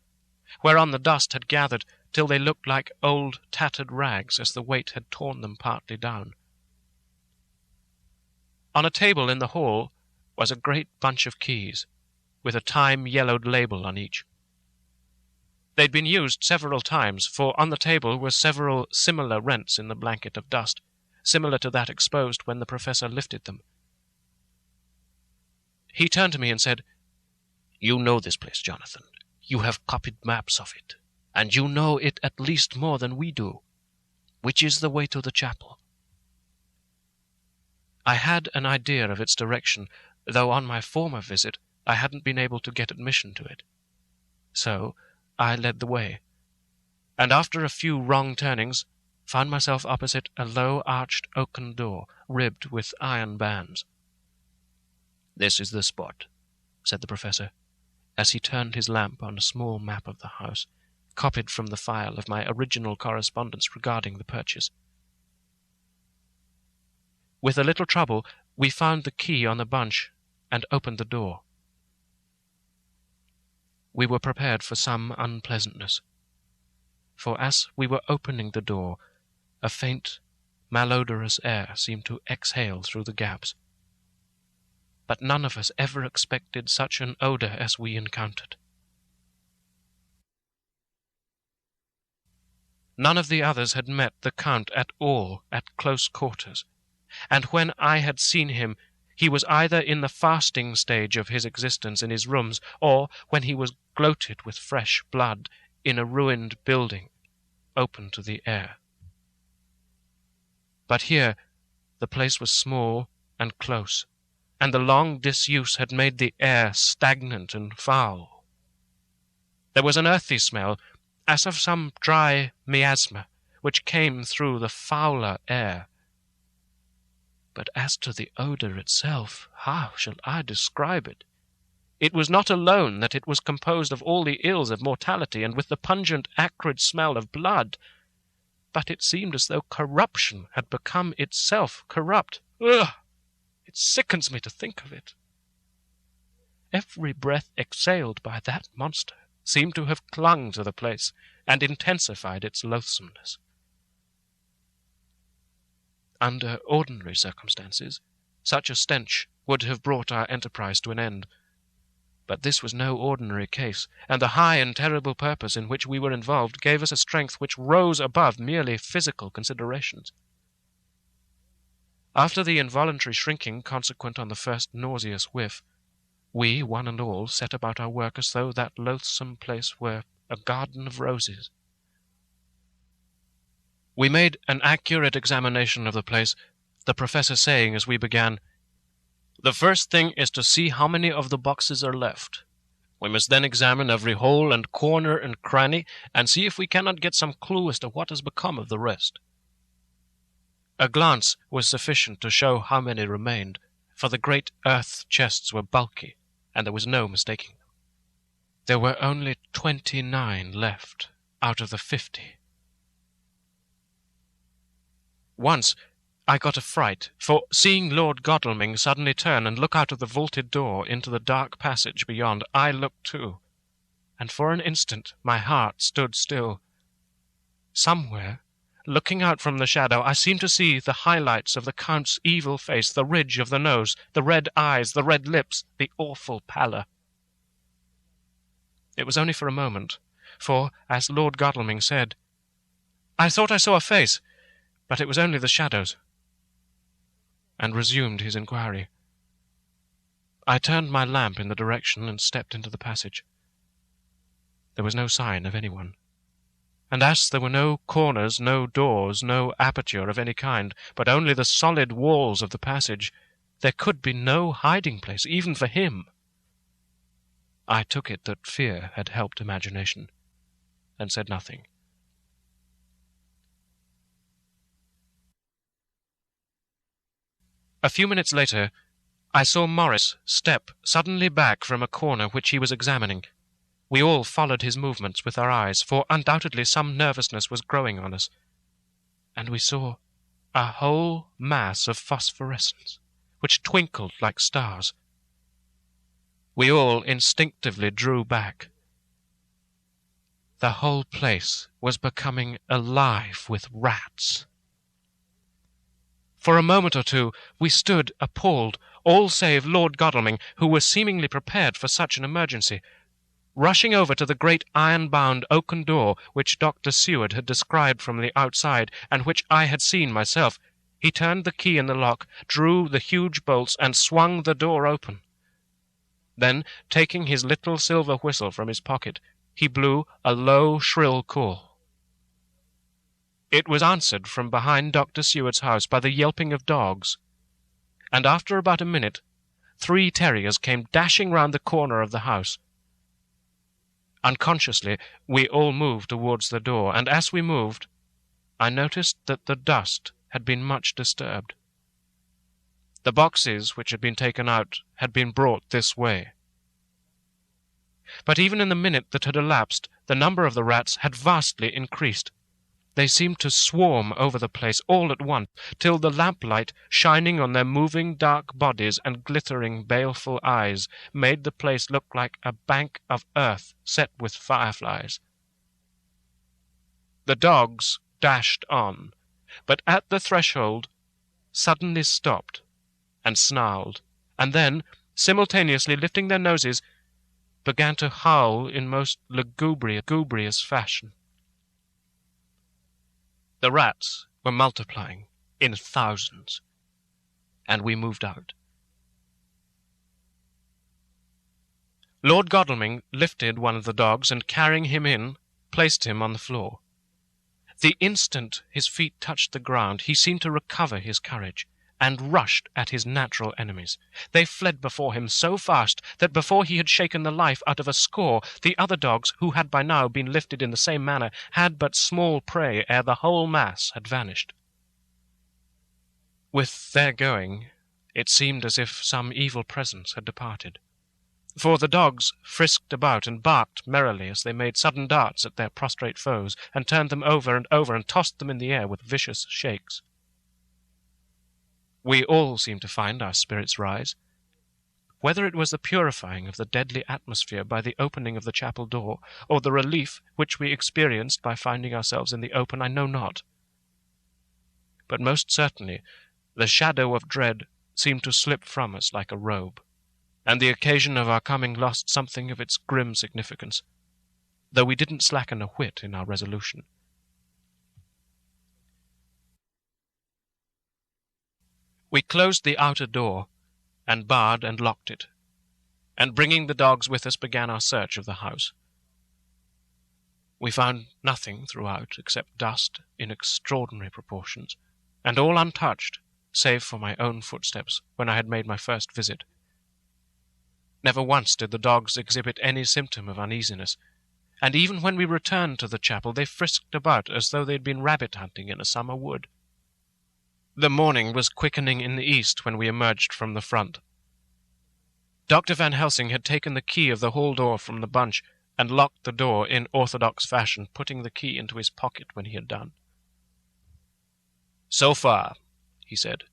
whereon the dust had gathered till they looked like old tattered rags as the weight had torn them partly down. On a table in the hall was a great bunch of keys, with a time-yellowed label on each. They'd been used several times, for on the table were several similar rents in the blanket of dust, similar to that exposed when the professor lifted them. He turned to me and said, "You know this place, Jonathan. You have copied maps of it, and you know it at least more than we do. Which is the way to the chapel?" I had an idea of its direction, though on my former visit I hadn't been able to get admission to it. So I led the way, and after a few wrong turnings, found myself opposite a low arched oaken door, ribbed with iron bands. "This is the spot," said the professor, as he turned his lamp on a small map of the house, copied from the file of my original correspondence regarding the purchase. With a little trouble, we found the key on the bunch and opened the door. We were prepared for some unpleasantness, for as we were opening the door, a faint, malodorous air seemed to exhale through the gaps. But none of us ever expected such an odour as we encountered. None of the others had met the Count at all at close quarters, and when I had seen him, he was either in the fasting stage of his existence in his rooms, or when he was gloated with fresh blood in a ruined building open to the air. But here the place was small and close, and the long disuse had made the air stagnant and foul. There was an earthy smell, as of some dry miasma, which came through the fouler air. But as to the odour itself, how shall I describe it? It was not alone that it was composed of all the ills of mortality and with the pungent, acrid smell of blood, but it seemed as though corruption had become itself corrupt. Ugh! It sickens me to think of it. Every breath exhaled by that monster seemed to have clung to the place and intensified its loathsomeness. Under ordinary circumstances, such a stench would have brought our enterprise to an end. But this was no ordinary case, and the high and terrible purpose in which we were involved gave us a strength which rose above merely physical considerations. After the involuntary shrinking consequent on the first nauseous whiff, we, one and all, set about our work as though that loathsome place were a garden of roses. We made an accurate examination of the place, the professor saying as we began, "The first thing is to see how many of the boxes are left. We must then examine every hole and corner and cranny, and see if we cannot get some clue as to what has become of the rest." A glance was sufficient to show how many remained, for the great earth chests were bulky, and there was no mistaking them. There were only 29 left out of the 50. Once I got a fright, for seeing Lord Godalming suddenly turn and look out of the vaulted door into the dark passage beyond, I looked too, and for an instant my heart stood still. Somewhere, looking out from the shadow, I seemed to see the highlights of the Count's evil face, the ridge of the nose, the red eyes, the red lips, the awful pallor. It was only for a moment, for, as Lord Godalming said, "I thought I saw a face, but it was only the shadows," and resumed his inquiry. I turned my lamp in the direction and stepped into the passage. There was no sign of anyone, and as there were no corners, no doors, no aperture of any kind, but only the solid walls of the passage, there could be no hiding place, even for him. I took it that fear had helped imagination, and said nothing. A few minutes later, I saw Morris step suddenly back from a corner which he was examining, We all followed his movements with our eyes, for undoubtedly some nervousness was growing on us, and we saw a whole mass of phosphorescence, which twinkled like stars. We all instinctively drew back. The whole place was becoming alive with rats. For a moment or two we stood appalled, all save Lord Godalming, who was seemingly prepared for such an emergency. Rushing over to the great iron-bound oaken door which Dr. Seward had described from the outside, and which I had seen myself, he turned the key in the lock, drew the huge bolts, and swung the door open. Then, taking his little silver whistle from his pocket, he blew a low, shrill call. It was answered from behind Dr. Seward's house by the yelping of dogs, and after about a minute 3 terriers came dashing round the corner of the house. Unconsciously, we all moved towards the door, and as we moved, I noticed that the dust had been much disturbed. The boxes which had been taken out had been brought this way. But even in the minute that had elapsed, the number of the rats had vastly increased. They seemed to swarm over the place all at once, till the lamplight, shining on their moving dark bodies and glittering baleful eyes, made the place look like a bank of earth set with fireflies. The dogs dashed on, but at the threshold suddenly stopped and snarled, and then, simultaneously lifting their noses, began to howl in most lugubrious fashion. The rats were multiplying in thousands, and we moved out. Lord Godalming lifted one of the dogs, and carrying him in, placed him on the floor. The instant his feet touched the ground, he seemed to recover his courage, and rushed at his natural enemies. They fled before him so fast that before he had shaken the life out of a score, the other dogs, who had by now been lifted in the same manner, had but small prey ere the whole mass had vanished. With their going, it seemed as if some evil presence had departed, for the dogs frisked about and barked merrily as they made sudden darts at their prostrate foes, and turned them over and tossed them in the air with vicious shakes. We all seemed to find our spirits rise. Whether it was the purifying of the deadly atmosphere by the opening of the chapel door, or the relief which we experienced by finding ourselves in the open, I know not. But most certainly the shadow of dread seemed to slip from us like a robe, and the occasion of our coming lost something of its grim significance, though we didn't slacken a whit in our resolution. We closed the outer door, and barred and locked it, and bringing the dogs with us began our search of the house. We found nothing throughout except dust in extraordinary proportions, and all untouched, save for my own footsteps when I had made my first visit. Never once did the dogs exhibit any symptom of uneasiness, and even when we returned to the chapel they frisked about as though they had been rabbit hunting in a summer wood. The morning was quickening in the east when we emerged from the front. Dr. Van Helsing had taken the key of the hall door from the bunch and locked the door in orthodox fashion, putting the key into his pocket when he had done. "So far," he said,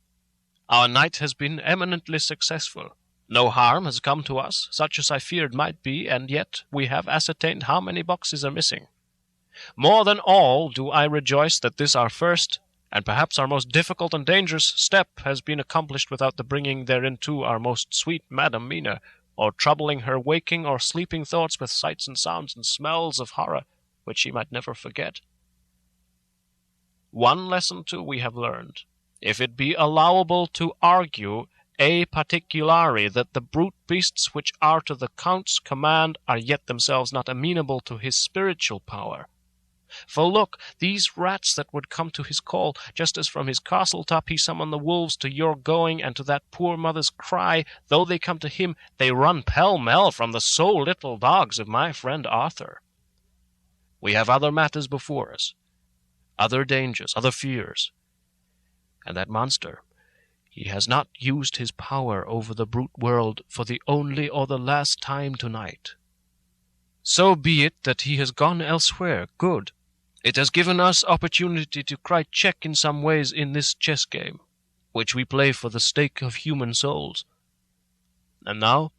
"our night has been eminently successful. No harm has come to us, such as I feared might be, and yet we have ascertained how many boxes are missing. More than all do I rejoice that this our first, and perhaps our most difficult and dangerous step has been accomplished without the bringing thereinto our most sweet Madam Mina, or troubling her waking or sleeping thoughts with sights and sounds and smells of horror, which she might never forget. One lesson, too, we have learned, if it be allowable to argue a particulari, that the brute beasts which are to the Count's command are yet themselves not amenable to his spiritual power. For look, these rats that would come to his call, just as from his castle top he summoned the wolves to your going and to that poor mother's cry, though they come to him, they run pell-mell from the so little dogs of my friend Arthur. We have other matters before us, other dangers, other fears, and that monster, he has not used his power over the brute world for the only or the last time tonight. So be it that he has gone elsewhere. Good. It has given us opportunity to cry check in some ways in this chess game, which we play for the stake of human souls. And now,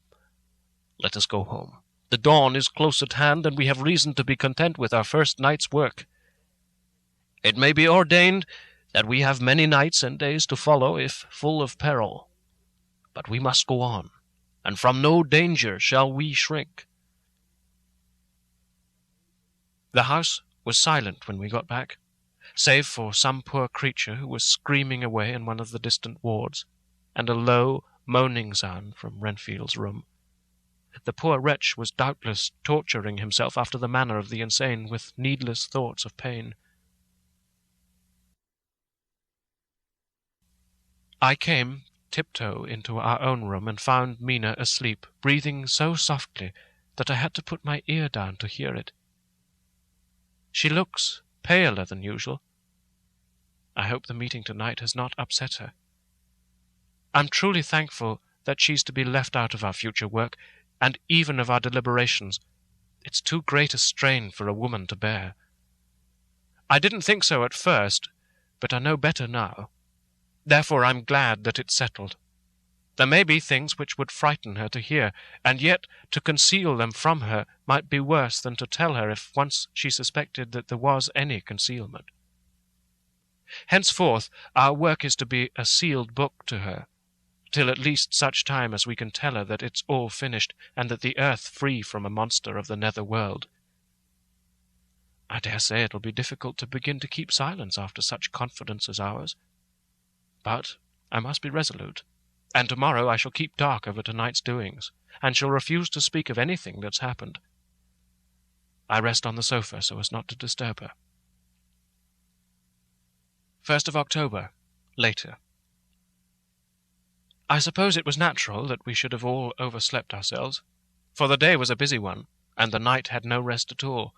let us go home. The dawn is close at hand, and we have reason to be content with our first night's work. It may be ordained that we have many nights and days to follow, if full of peril. But we must go on, and from no danger shall we shrink. The house was silent when we got back, save for some poor creature who was screaming away in one of the distant wards, and a low, moaning sound from Renfield's room. The poor wretch was doubtless torturing himself after the manner of the insane with needless thoughts of pain. I came tiptoe into our own room and found Mina asleep, breathing so softly that I had to put my ear down to hear it. She looks paler than usual. I hope the meeting tonight has not upset her. I'm truly thankful that she's to be left out of our future work, and even of our deliberations. It's too great a strain for a woman to bear. I didn't think so at first, but I know better now. Therefore I'm glad that it's settled. There may be things which would frighten her to hear, and yet to conceal them from her might be worse than to tell her if once she suspected that there was any concealment. Henceforth our work is to be a sealed book to her, till at least such time as we can tell her that it's all finished, and that the earth free from a monster of the nether world. I dare say it'll be difficult to begin to keep silence after such confidence as ours. But I must be resolute, and tomorrow I shall keep dark over tonight's doings, and shall refuse to speak of anything that's happened. I rest on the sofa so as not to disturb her. 1st of October, later. I suppose it was natural that we should have all overslept ourselves, for the day was a busy one, and the night had no rest at all.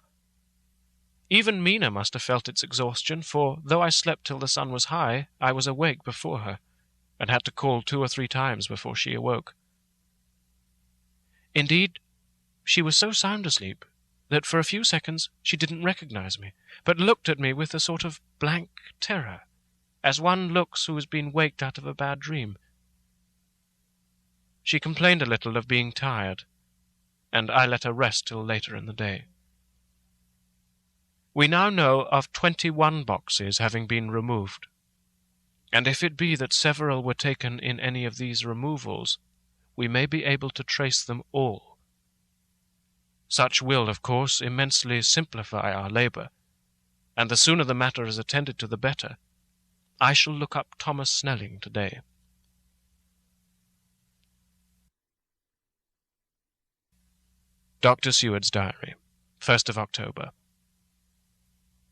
Even Mina must have felt its exhaustion, for though I slept till the sun was high, I was awake before her, and had to call 2 or 3 times before she awoke. Indeed, she was so sound asleep that for a few seconds she didn't recognize me, but looked at me with a sort of blank terror, as one looks who has been waked out of a bad dream. She complained a little of being tired, and I let her rest till later in the day. We now know of 21 boxes having been removed, and if it be that several were taken in any of these removals, we may be able to trace them all. Such will, of course, immensely simplify our labour, and the sooner the matter is attended to the better. I shall look up Thomas Snelling today. Dr. Seward's Diary, 1st of October.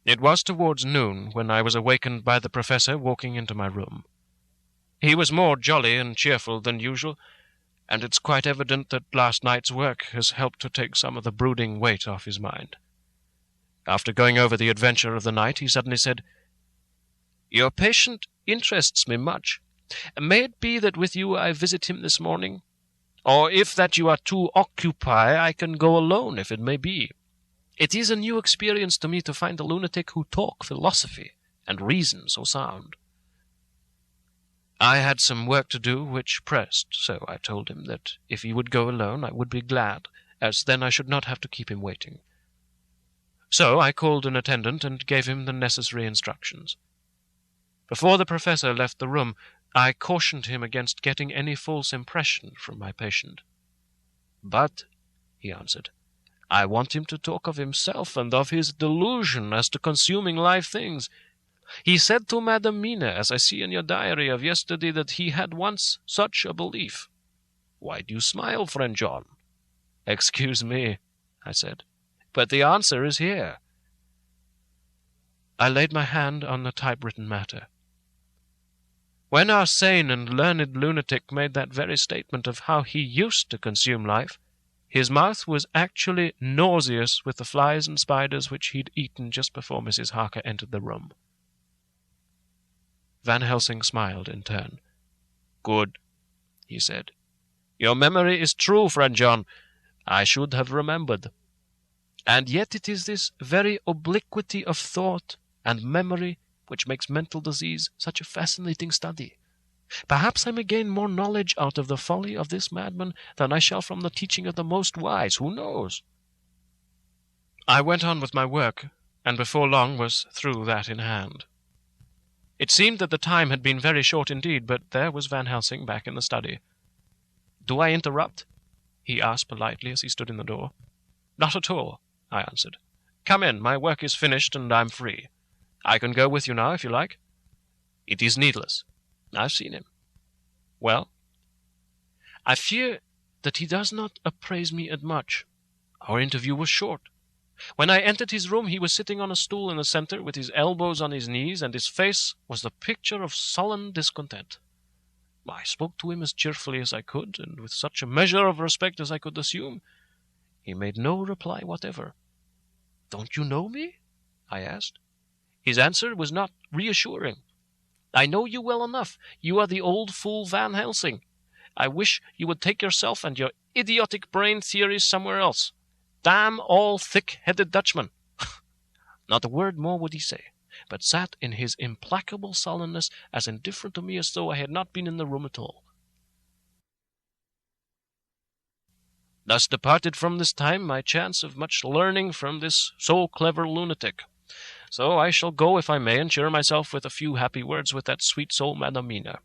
It was towards noon when I was awakened by the Professor walking into my room. He was more jolly and cheerful than usual, and it's quite evident that last night's work has helped to take some of the brooding weight off his mind. After going over the adventure of the night, he suddenly said, "Your patient interests me much. May it be that with you I visit him this morning? Or if that you are too occupied, I can go alone, if it may be. It is a new experience to me to find a lunatic who talk philosophy and reason so sound." I had some work to do which pressed, so I told him that if he would go alone I would be glad, as then I should not have to keep him waiting. So I called an attendant and gave him the necessary instructions. Before the Professor left the room, I cautioned him against getting any false impression from my patient. "But," he answered, "I want him to talk of himself and of his delusion as to consuming live things. He said to Madam Mina, as I see in your diary of yesterday, that he had once such a belief. Why do you smile, friend John?" "Excuse me," I said, "but the answer is here." I laid my hand on the typewritten matter. When our sane and learned lunatic made that very statement of how he used to consume life, his mouth was actually nauseous with the flies and spiders which he'd eaten just before Mrs. Harker entered the room. Van Helsing smiled in turn. "Good," he said. "Your memory is true, friend John. I should have remembered. And yet it is this very obliquity of thought and memory which makes mental disease such a fascinating study. Perhaps I may gain more knowledge out of the folly of this madman than I shall from the teaching of the most wise. Who knows? I went on with my work, and before long was through that in hand. It seemed that the time had been very short indeed, but there was Van Helsing back in the study. "Do I interrupt?" he asked politely as he stood in the door. "Not at all," I answered. "Come in, my work is finished and I'm free. I can go with you now if you like." "It is needless. I've seen him." "Well?" "I fear that he does not appraise me at much. Our interview was short. When I entered his room he was sitting on a stool in the center with his elbows on his knees, and his face was the picture of sullen discontent. I spoke to him as cheerfully as I could, and with such a measure of respect as I could assume. He made no reply whatever. 'Don't you know me?' I asked. His answer was not reassuring. 'I know you well enough. You are the old fool Van Helsing. I wish you would take yourself and your idiotic brain theories somewhere else. Damn all thick-headed Dutchmen.' Not a word more would he say, but sat in his implacable sullenness as indifferent to me as though I had not been in the room at all. Thus departed from this time my chance of much learning from this so clever lunatic. So I shall go, if I may, and cheer myself with a few happy words with that sweet soul Madam Mina.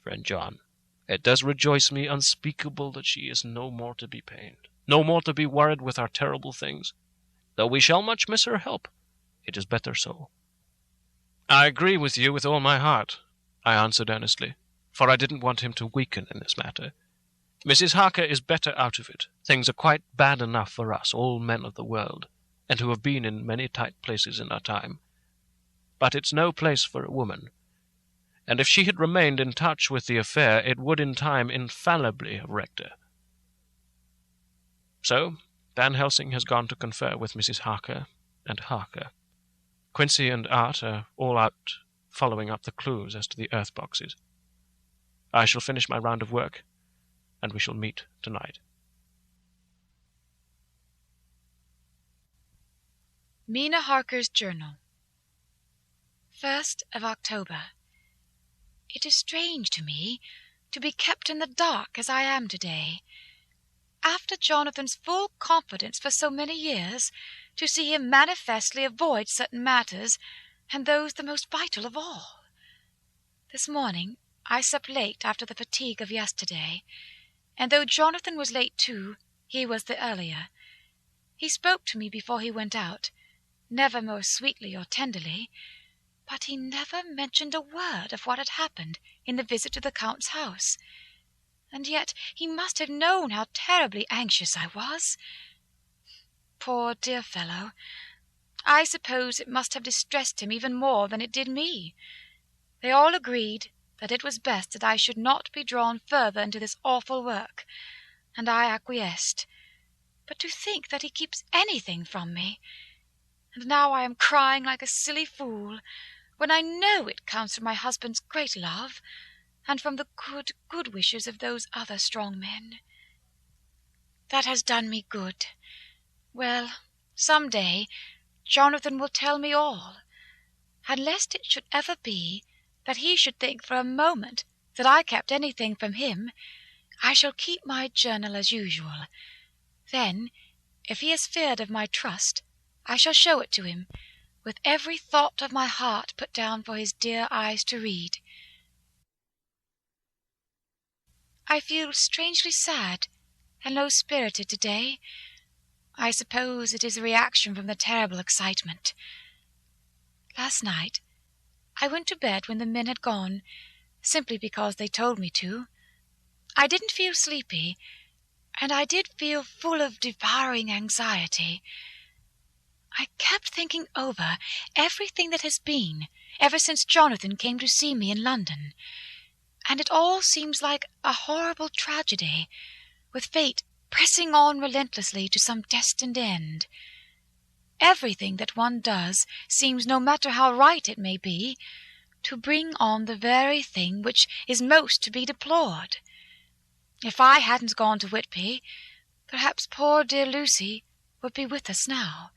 Friend John, it does rejoice me unspeakable that she is no more to be pained, no more to be worried with our terrible things. Though we shall much miss her help, it is better so." "I agree with you with all my heart," I answered earnestly, for I didn't want him to weaken in this matter. "Mrs. Harker is better out of it. Things are quite bad enough for us, all men of the world, and who have been in many tight places in our time. But it's no place for a woman. And if she had remained in touch with the affair, it would in time infallibly have wrecked her. So Van Helsing has gone to confer with Mrs. Harker and Harker. Quincy and Art are all out following up the clues as to the earth boxes. I shall finish my round of work, and we shall meet tonight." Mina Harker's Journal, 1st of October. It is strange to me to be kept in the dark as I am today. After Jonathan's full confidence for so many years, to see him manifestly avoid certain matters, and those the most vital of all. This morning I slept late after the fatigue of yesterday, and though Jonathan was late too, he was the earlier. He spoke to me before he went out, never more sweetly or tenderly, but he never mentioned a word of what had happened in the visit to the Count's house. And yet he must have known how terribly anxious I was. Poor dear fellow! I suppose it must have distressed him even more than it did me. They all agreed that it was best that I should not be drawn further into this awful work, and I acquiesced. But to think that he keeps anything from me! And now I am crying like a silly fool, when I know it comes from my husband's great love, and from the good wishes of those other strong men. That has done me good. Well, some day Jonathan will tell me all, and lest it should ever be that he should think for a moment that I kept anything from him, I shall keep my journal as usual. Then, if he is feared of my trust, I shall show it to him, with every thought of my heart put down for his dear eyes to read. I feel strangely sad and low-spirited today. I suppose it is a reaction from the terrible excitement. Last night I went to bed when the men had gone, simply because they told me to. I didn't feel sleepy, and I did feel full of devouring anxiety. I kept thinking over everything that has been ever since Jonathan came to see me in London, and it all seems like a horrible tragedy, with fate pressing on relentlessly to some destined end. Everything that one does seems, no matter how right it may be, to bring on the very thing which is most to be deplored. If I hadn't gone to Whitby, perhaps poor dear Lucy would be with us now.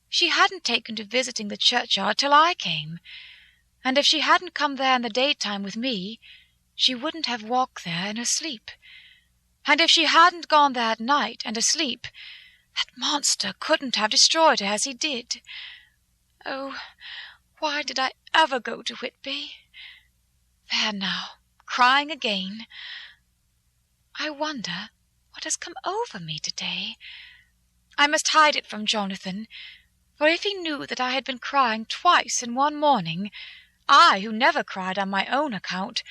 She hadn't taken to visiting the churchyard till I came, and if she hadn't come there in the daytime with me, she wouldn't have walked there in her sleep. And if she hadn't gone there at night and asleep, that monster couldn't have destroyed her as he did. Oh, why did I ever go to Whitby? There now, crying again. I wonder what has come over me today. I must hide it from Jonathan, for if he knew that I had been crying twice in one morning, I, who never cried on my own account,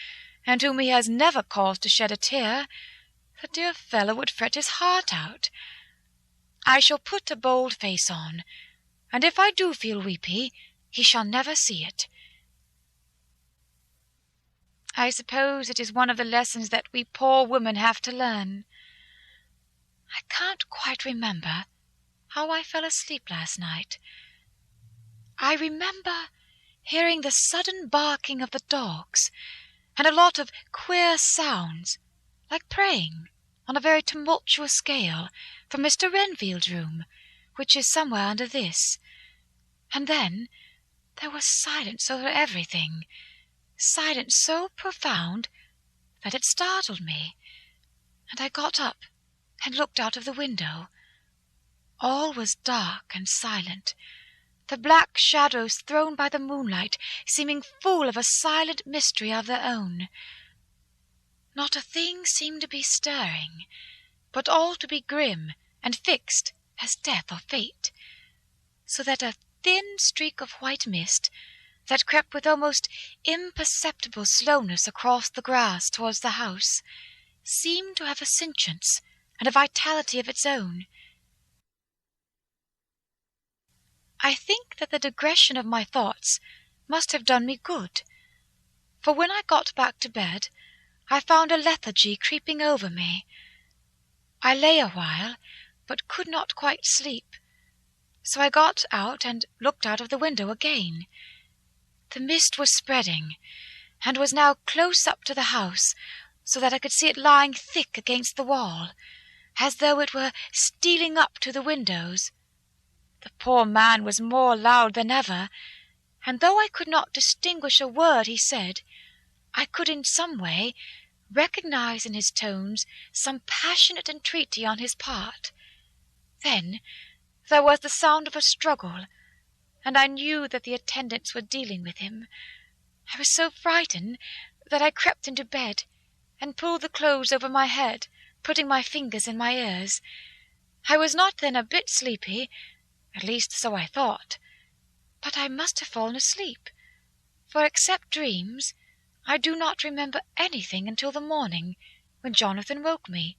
and whom he has never caused to shed a tear, the dear fellow would fret his heart out. I shall put a bold face on, and if I do feel weepy, he shall never see it. I suppose it is one of the lessons that we poor women have to learn. I can't quite remember how I fell asleep last night. I remember hearing the sudden barking of the dogs, and a lot of queer sounds, like praying, on a very tumultuous scale, from Mr. Renfield's room, which is somewhere under this. And then there was silence over everything, silence so profound that it startled me, and I got up and looked out of the window. All was dark and silent, the black shadows thrown by the moonlight seeming full of a silent mystery of their own. Not a thing seemed to be stirring, but all to be grim and fixed as death or fate, so that a thin streak of white mist that crept with almost imperceptible slowness across the grass towards the house seemed to have a sentience and a vitality of its own. I think that the digression of my thoughts must have done me good, for when I got back to bed I found a lethargy creeping over me. I lay a while, but could not quite sleep, so I got out and looked out of the window again. The mist was spreading, and was now close up to the house, so that I could see it lying thick against the wall, as though it were stealing up to the windows. The poor man was more loud than ever, and though I could not distinguish a word he said, I could in some way recognize in his tones some passionate entreaty on his part. Then there was the sound of a struggle, and I knew that the attendants were dealing with him. I was so frightened that I crept into bed and pulled the clothes over my head, putting my fingers in my ears. I was not then a bit sleepy, at least so I thought, but I must have fallen asleep, for except dreams, I do not remember anything until the morning, when Jonathan woke me.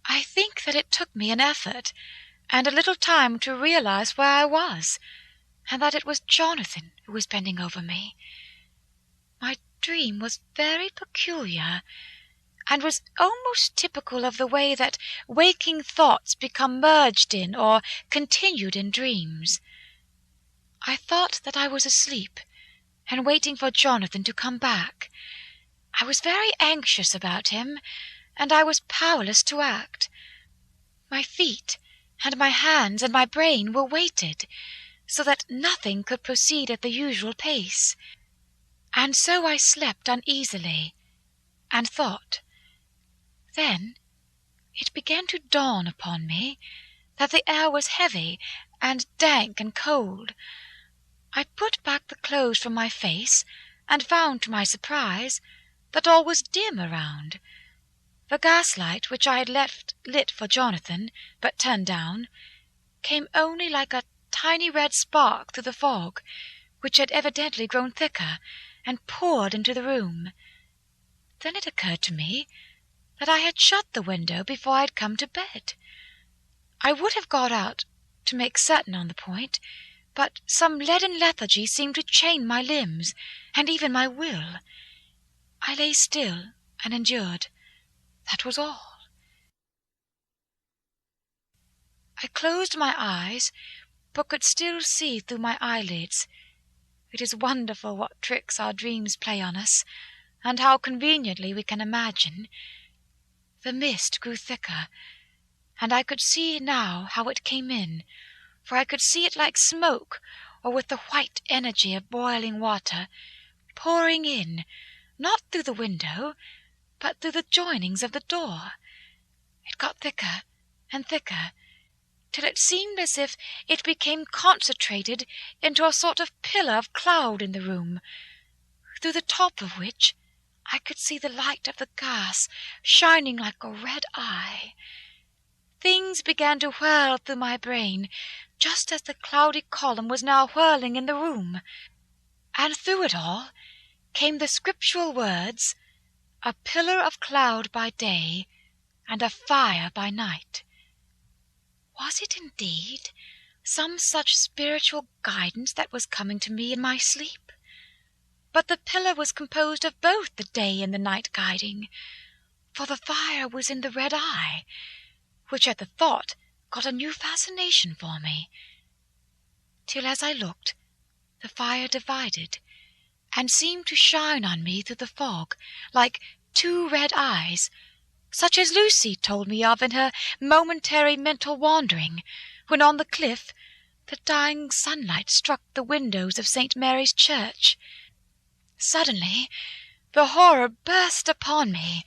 I think that it took me an effort and a little time to realize where I was, and that it was Jonathan who was bending over me. My dream was very peculiar, and was almost typical of the way that waking thoughts become merged in or continued in dreams. I thought that I was asleep, and waiting for Jonathan to come back. I was very anxious about him, and I was powerless to act. My feet and my hands and my brain were weighted, so that nothing could proceed at the usual pace. And so I slept uneasily, and thought. Then it began to dawn upon me that the air was heavy and dank and cold. I put back the clothes from my face, and found to my surprise that all was dim around. The gaslight, which I had left lit for Jonathan, but turned down, came only like a tiny red spark through the fog, which had evidently grown thicker, and poured into the room. Then it occurred to me that I had shut the window before I had come to bed. I would have got out to make certain on the point, but some leaden lethargy seemed to chain my limbs, and even my will. I lay still and endured. That was all. I closed my eyes, but could still see through my eyelids. It is wonderful what tricks our dreams play on us, and how conveniently we can imagine. The mist grew thicker, and I could see now how it came in, for I could see it like smoke, or with the white energy of boiling water, pouring in, not through the window, but through the joinings of the door. It got thicker and thicker, till it seemed as if it became concentrated into a sort of pillar of cloud in the room, through the top of which I could see the light of the gas shining like a red eye. Things began to whirl through my brain, just as the cloudy column was now whirling in the room, and through it all came the scriptural words, "A pillar of cloud by day, and a fire by night." Was it indeed some such spiritual guidance that was coming to me in my sleep? But the pillar was composed of both the day and the night guiding, for the fire was in the red eye, which at the thought got a new fascination for me, till as I looked, the fire divided, and seemed to shine on me through the fog, like two red eyes, such as Lucy told me of in her momentary mental wandering, when on the cliff the dying sunlight struck the windows of St. Mary's Church. Suddenly the horror burst upon me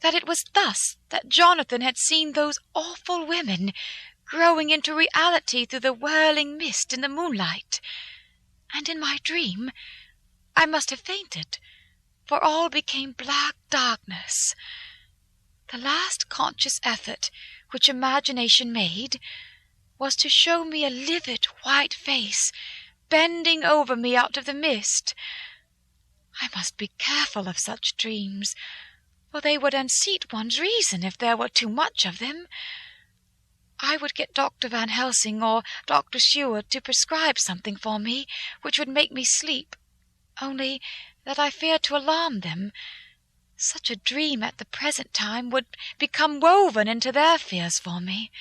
that it was thus that Jonathan had seen those awful women growing into reality through the whirling mist in the moonlight, and in my dream I must have fainted, for all became black darkness. The last conscious effort which imagination made was to show me a livid white face bending over me out of the mist. I must be careful of such dreams, for they would unseat one's reason if there were too much of them. I would get Dr. Van Helsing or Dr. Seward to prescribe something for me which would make me sleep, only that I feared to alarm them. Such a dream at the present time would become woven into their fears for me.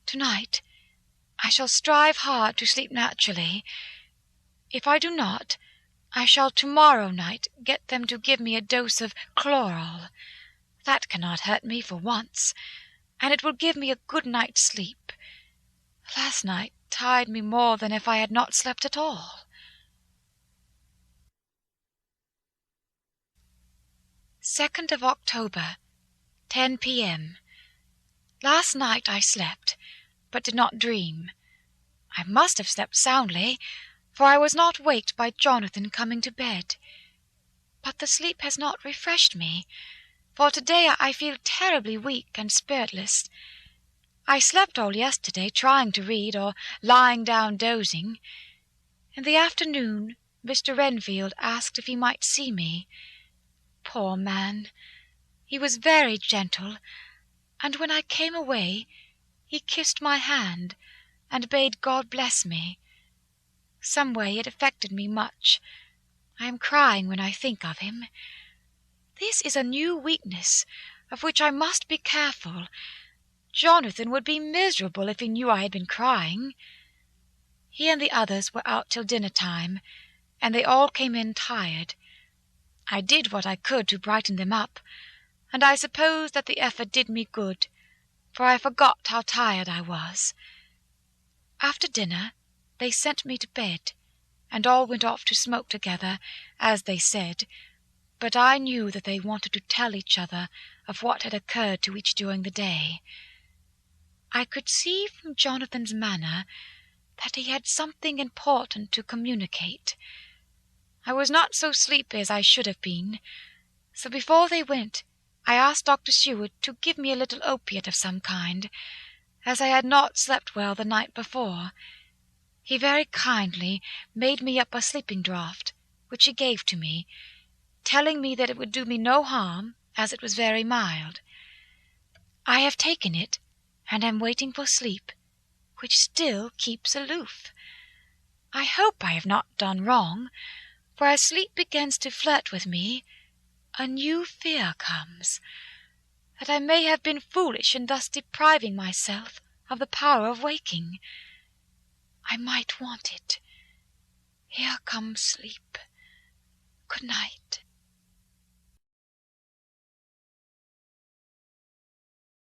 Tonight I shall strive hard to sleep naturally. If I do not, I shall tomorrow night get them to give me a dose of chloral. That cannot hurt me for once, and it will give me a good night's sleep. Last night tired me more than if I had not slept at all. 2nd of October, 10 p.m. Last night I slept, but did not dream. I must have slept soundly, for I was not waked by Jonathan coming to bed. But the sleep has not refreshed me, for today I feel terribly weak and spiritless. I slept all yesterday trying to read or lying down dozing. In the afternoon Mr. Renfield asked if he might see me. Poor man! He was very gentle, and when I came away he kissed my hand and bade God bless me. Some way it affected me much. I am crying when I think of him. This is a new weakness, of which I must be careful. Jonathan would be miserable if he knew I had been crying. He and the others were out till dinner-time, and they all came in tired. I did what I could to brighten them up, and I suppose that the effort did me good, for I forgot how tired I was. After dinner they sent me to bed, and all went off to smoke together, as they said, but I knew that they wanted to tell each other of what had occurred to each during the day. I could see from Jonathan's manner that he had something important to communicate. I was not so sleepy as I should have been, so before they went I asked Dr. Seward to give me a little opiate of some kind, as I had not slept well the night before. He very kindly made me up a sleeping draught, which he gave to me, telling me that it would do me no harm, as it was very mild. I have taken it, and am waiting for sleep, which still keeps aloof. I hope I have not done wrong, for as sleep begins to flirt with me, a new fear comes, that I may have been foolish in thus depriving myself of the power of waking. I might want it. Here comes sleep. Good night.